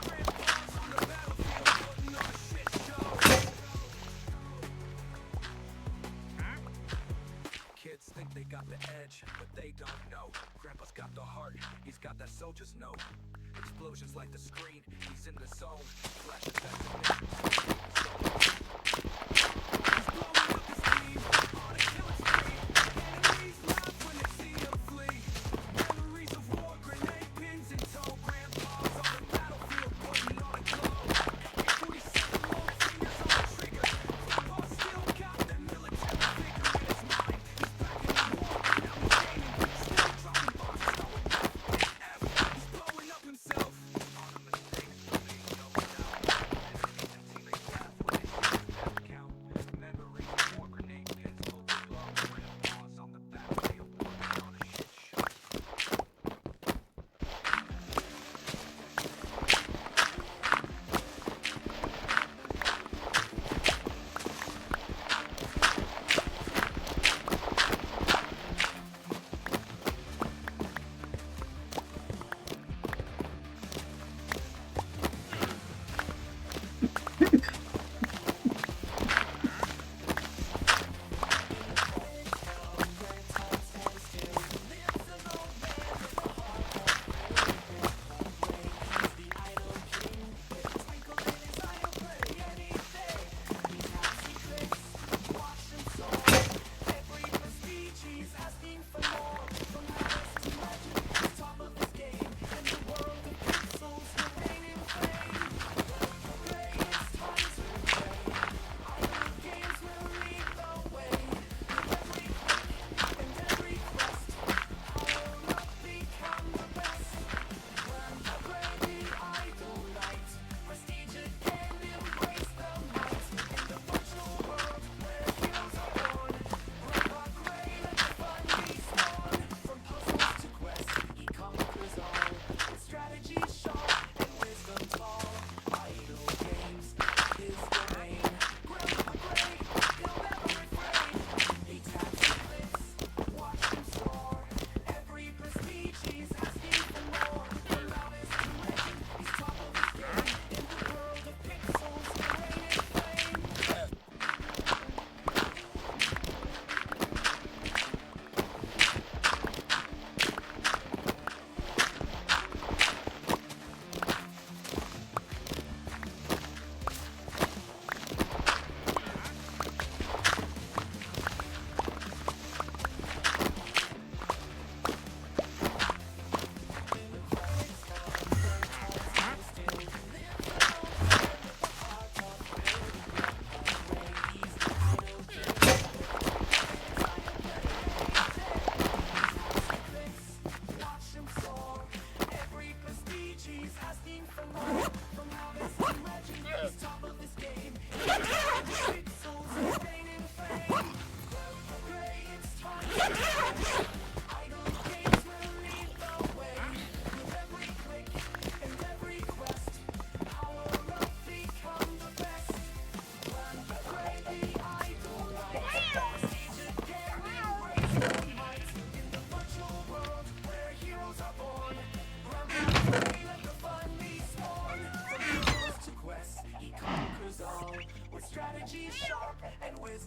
Grandpa's on the battlefield, putting on a shit show. Kids think they got the edge, but they don't know. Grandpa's got the heart, he's got that soldier's know. Explosions like the screen, he's in the zone. Flashing back to mission. He's blowing up his team on a killing spree. Enemies laugh when they see him flee. Memories of war, grenade pins in tow. Grandpa's on the battlefield, putting on a glow. AK-47 long fingers on the trigger. Grandpa still got that military vigor in his mind. He's back in the war, now he's aiming. Still dropping bombs, throwing death wherever. He's blowing up himself. All the mistakes were made, no doubt. Enemies and teammates laugh when they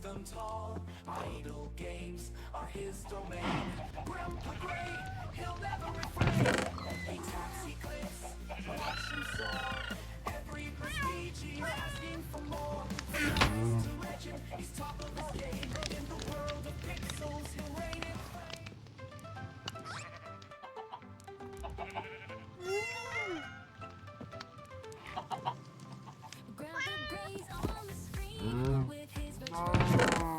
them tall. Idle games are his domain. Grandpa Gray, he'll never refrain. He taps, he clicks, watch him soar. Every prestige he's asking for more. From artist to legend, he's top of his game. In the world of pixels, he'll reign and Grandpa Gray's on the screen with his virtual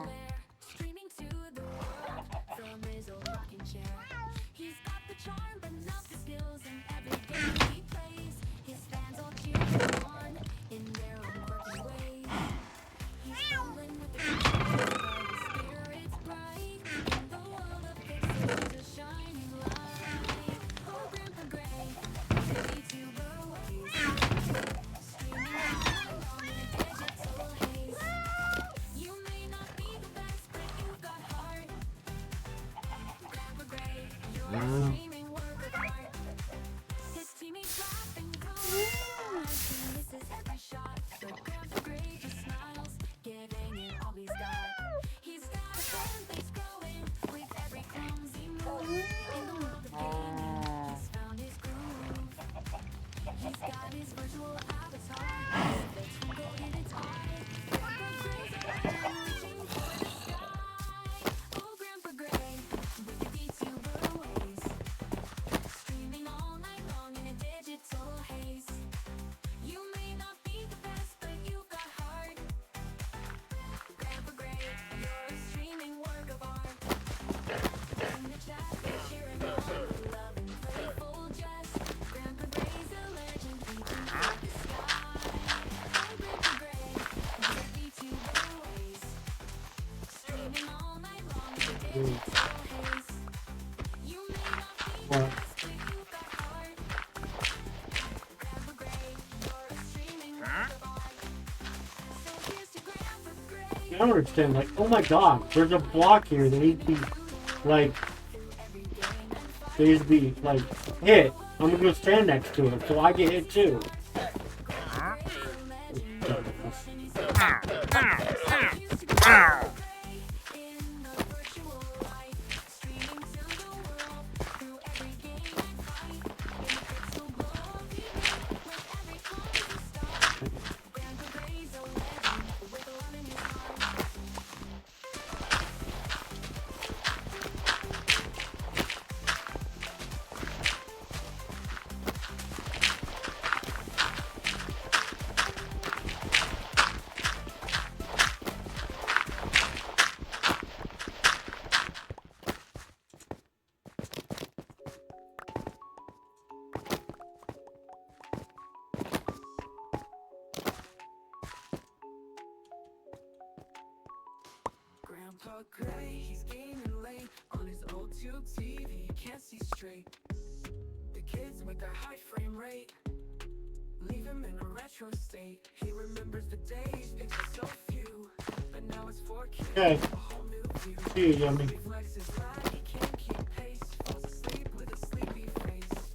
flair, streaming to the world from his old rocking chair. He's got the charm, but not the skills in every game he plays. His fans all cheer him on in their own quirky ways. He's fumbling with the controls, but his spirit's bright. In the world of pixels, he's a shining light. Oh, Grandpa Gray, the VTuber ways. Streaming all along in a digital haze. You may not be the best, but you've got heart. Grandpa Gray, you're a streaming work of art. His teammates laugh and go as he misses every shot, but Grandpa Gray just smiles, giving it all he's got. He's got a fan base growing with every clumsy move. In the world of gaming, he's found his groove. He's got his virtual avatar, the twinkle in its eye. Grandpa Gray's around, reaching for the sky. Oh, Grandpa Gray, with the VTuber ways, streaming all night long in a digital haze. You may not be the best, but you've got heart. Grandpa Gray, you're a streaming work of art. In the chat, they're cheering on with love and playful jest. Grandpa Gray's a legend, reaching for the sky. Oh, Grandpa Gray, with the VTuber ways, streaming all night long in a digital haze. You may not be the What? best, but you've got heart. Grandpa Gray, you're a streaming work of art. So here's to Grandpa Gray. I don't understand. Like, oh my god, there's a block here that needs to be, like, there needs to be, like, hit. I'm gonna go stand next to it so I get hit too. Grandpa Gray, he's gaming late on his old tube TV. Can't see straight. The kids with their high frame rate leave him in a retro state. He remembers the days, pixels so few, but now it's 4K, Okay. a whole new view. See you, Yummy. Reflexes lag, he can't keep pace. Falls asleep with a sleepy face.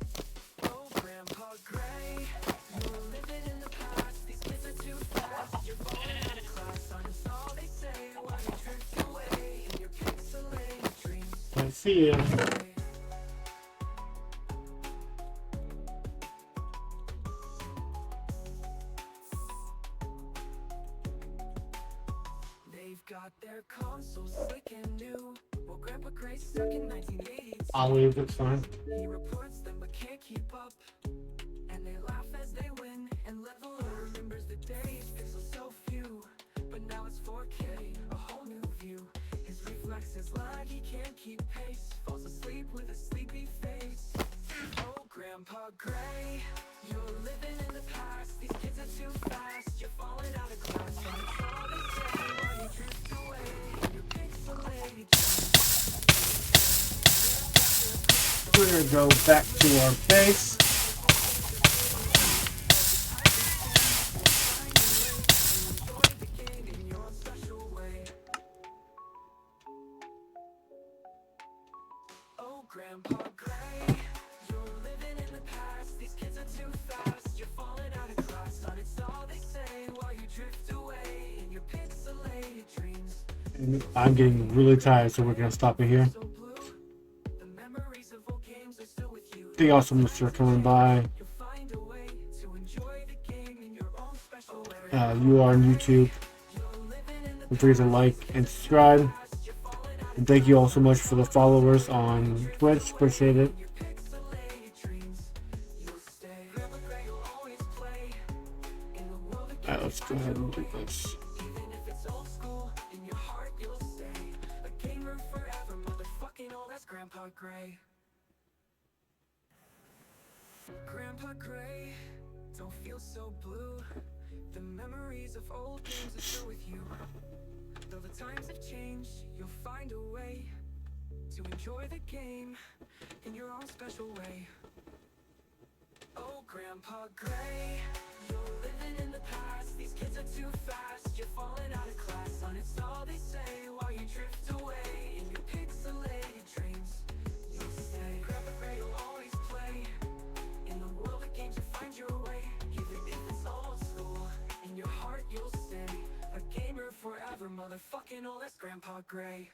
Oh, Grandpa Gray, you're living in the past. These kids are too fast. You're falling out of class. That's all they say while you drift away in your pixelated dreams. I see you. They've got their consoles slick and new. Well, Grandpa Gray's stuck in 1982. I'll leave, it's fine. He reports them but can't keep up. And they laugh as they win and level up. Remembers the days, pixels so few, but now it's 4K, a whole new view. His reflexes lag, he can't keep pace. Falls asleep with a sleepy face. Oh, Grandpa Gray, you're living in the past. These kids are too fast. You're falling out of class. And it's all they say while you drift away in your pixelated dreams. We're gonna go back to our base. Oh, Grandpa Gray, you're living in the past. These kids are too fast. You're falling out of class. But it's all they say while you drift away in your pixelated dreams. I'm getting really tired, so we're gonna stop it here. So blue, the memories of old games are still with you. Thank you all so much for coming by. You'll find a way to enjoy the game in your own special way. You are on YouTube. Don't forget to like and subscribe. And thank you all so much for the followers on Twitch. Appreciate it. Alright, let's go ahead and do this. Even if it's old school, in your heart you'll stay a gamer forever, motherfucking old as Grandpa Gray. Grandpa Gray, don't feel so blue. The memories of old games are still with you. Though the times have changed, you'll find a way to enjoy the game in your own special way. Oh, Grandpa Gray, you're living in the past. These kids are too fast. You're falling out of class. Uninstall, they say, while you drift away in your pixelated dreams. You'll stay. Grandpa Gray will always play in the world of games. You'll find your way, even if it's old school. In your heart, you'll stay a gamer forever, motherfucking old as Grandpa Gray.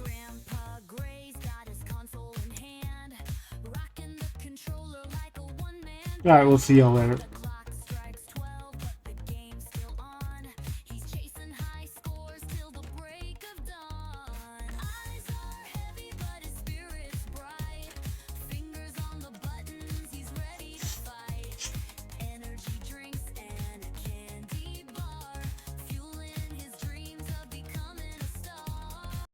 Grandpa Gray's got his console in hand, rocking the controller like a one-man. Alright, we'll see y'all later.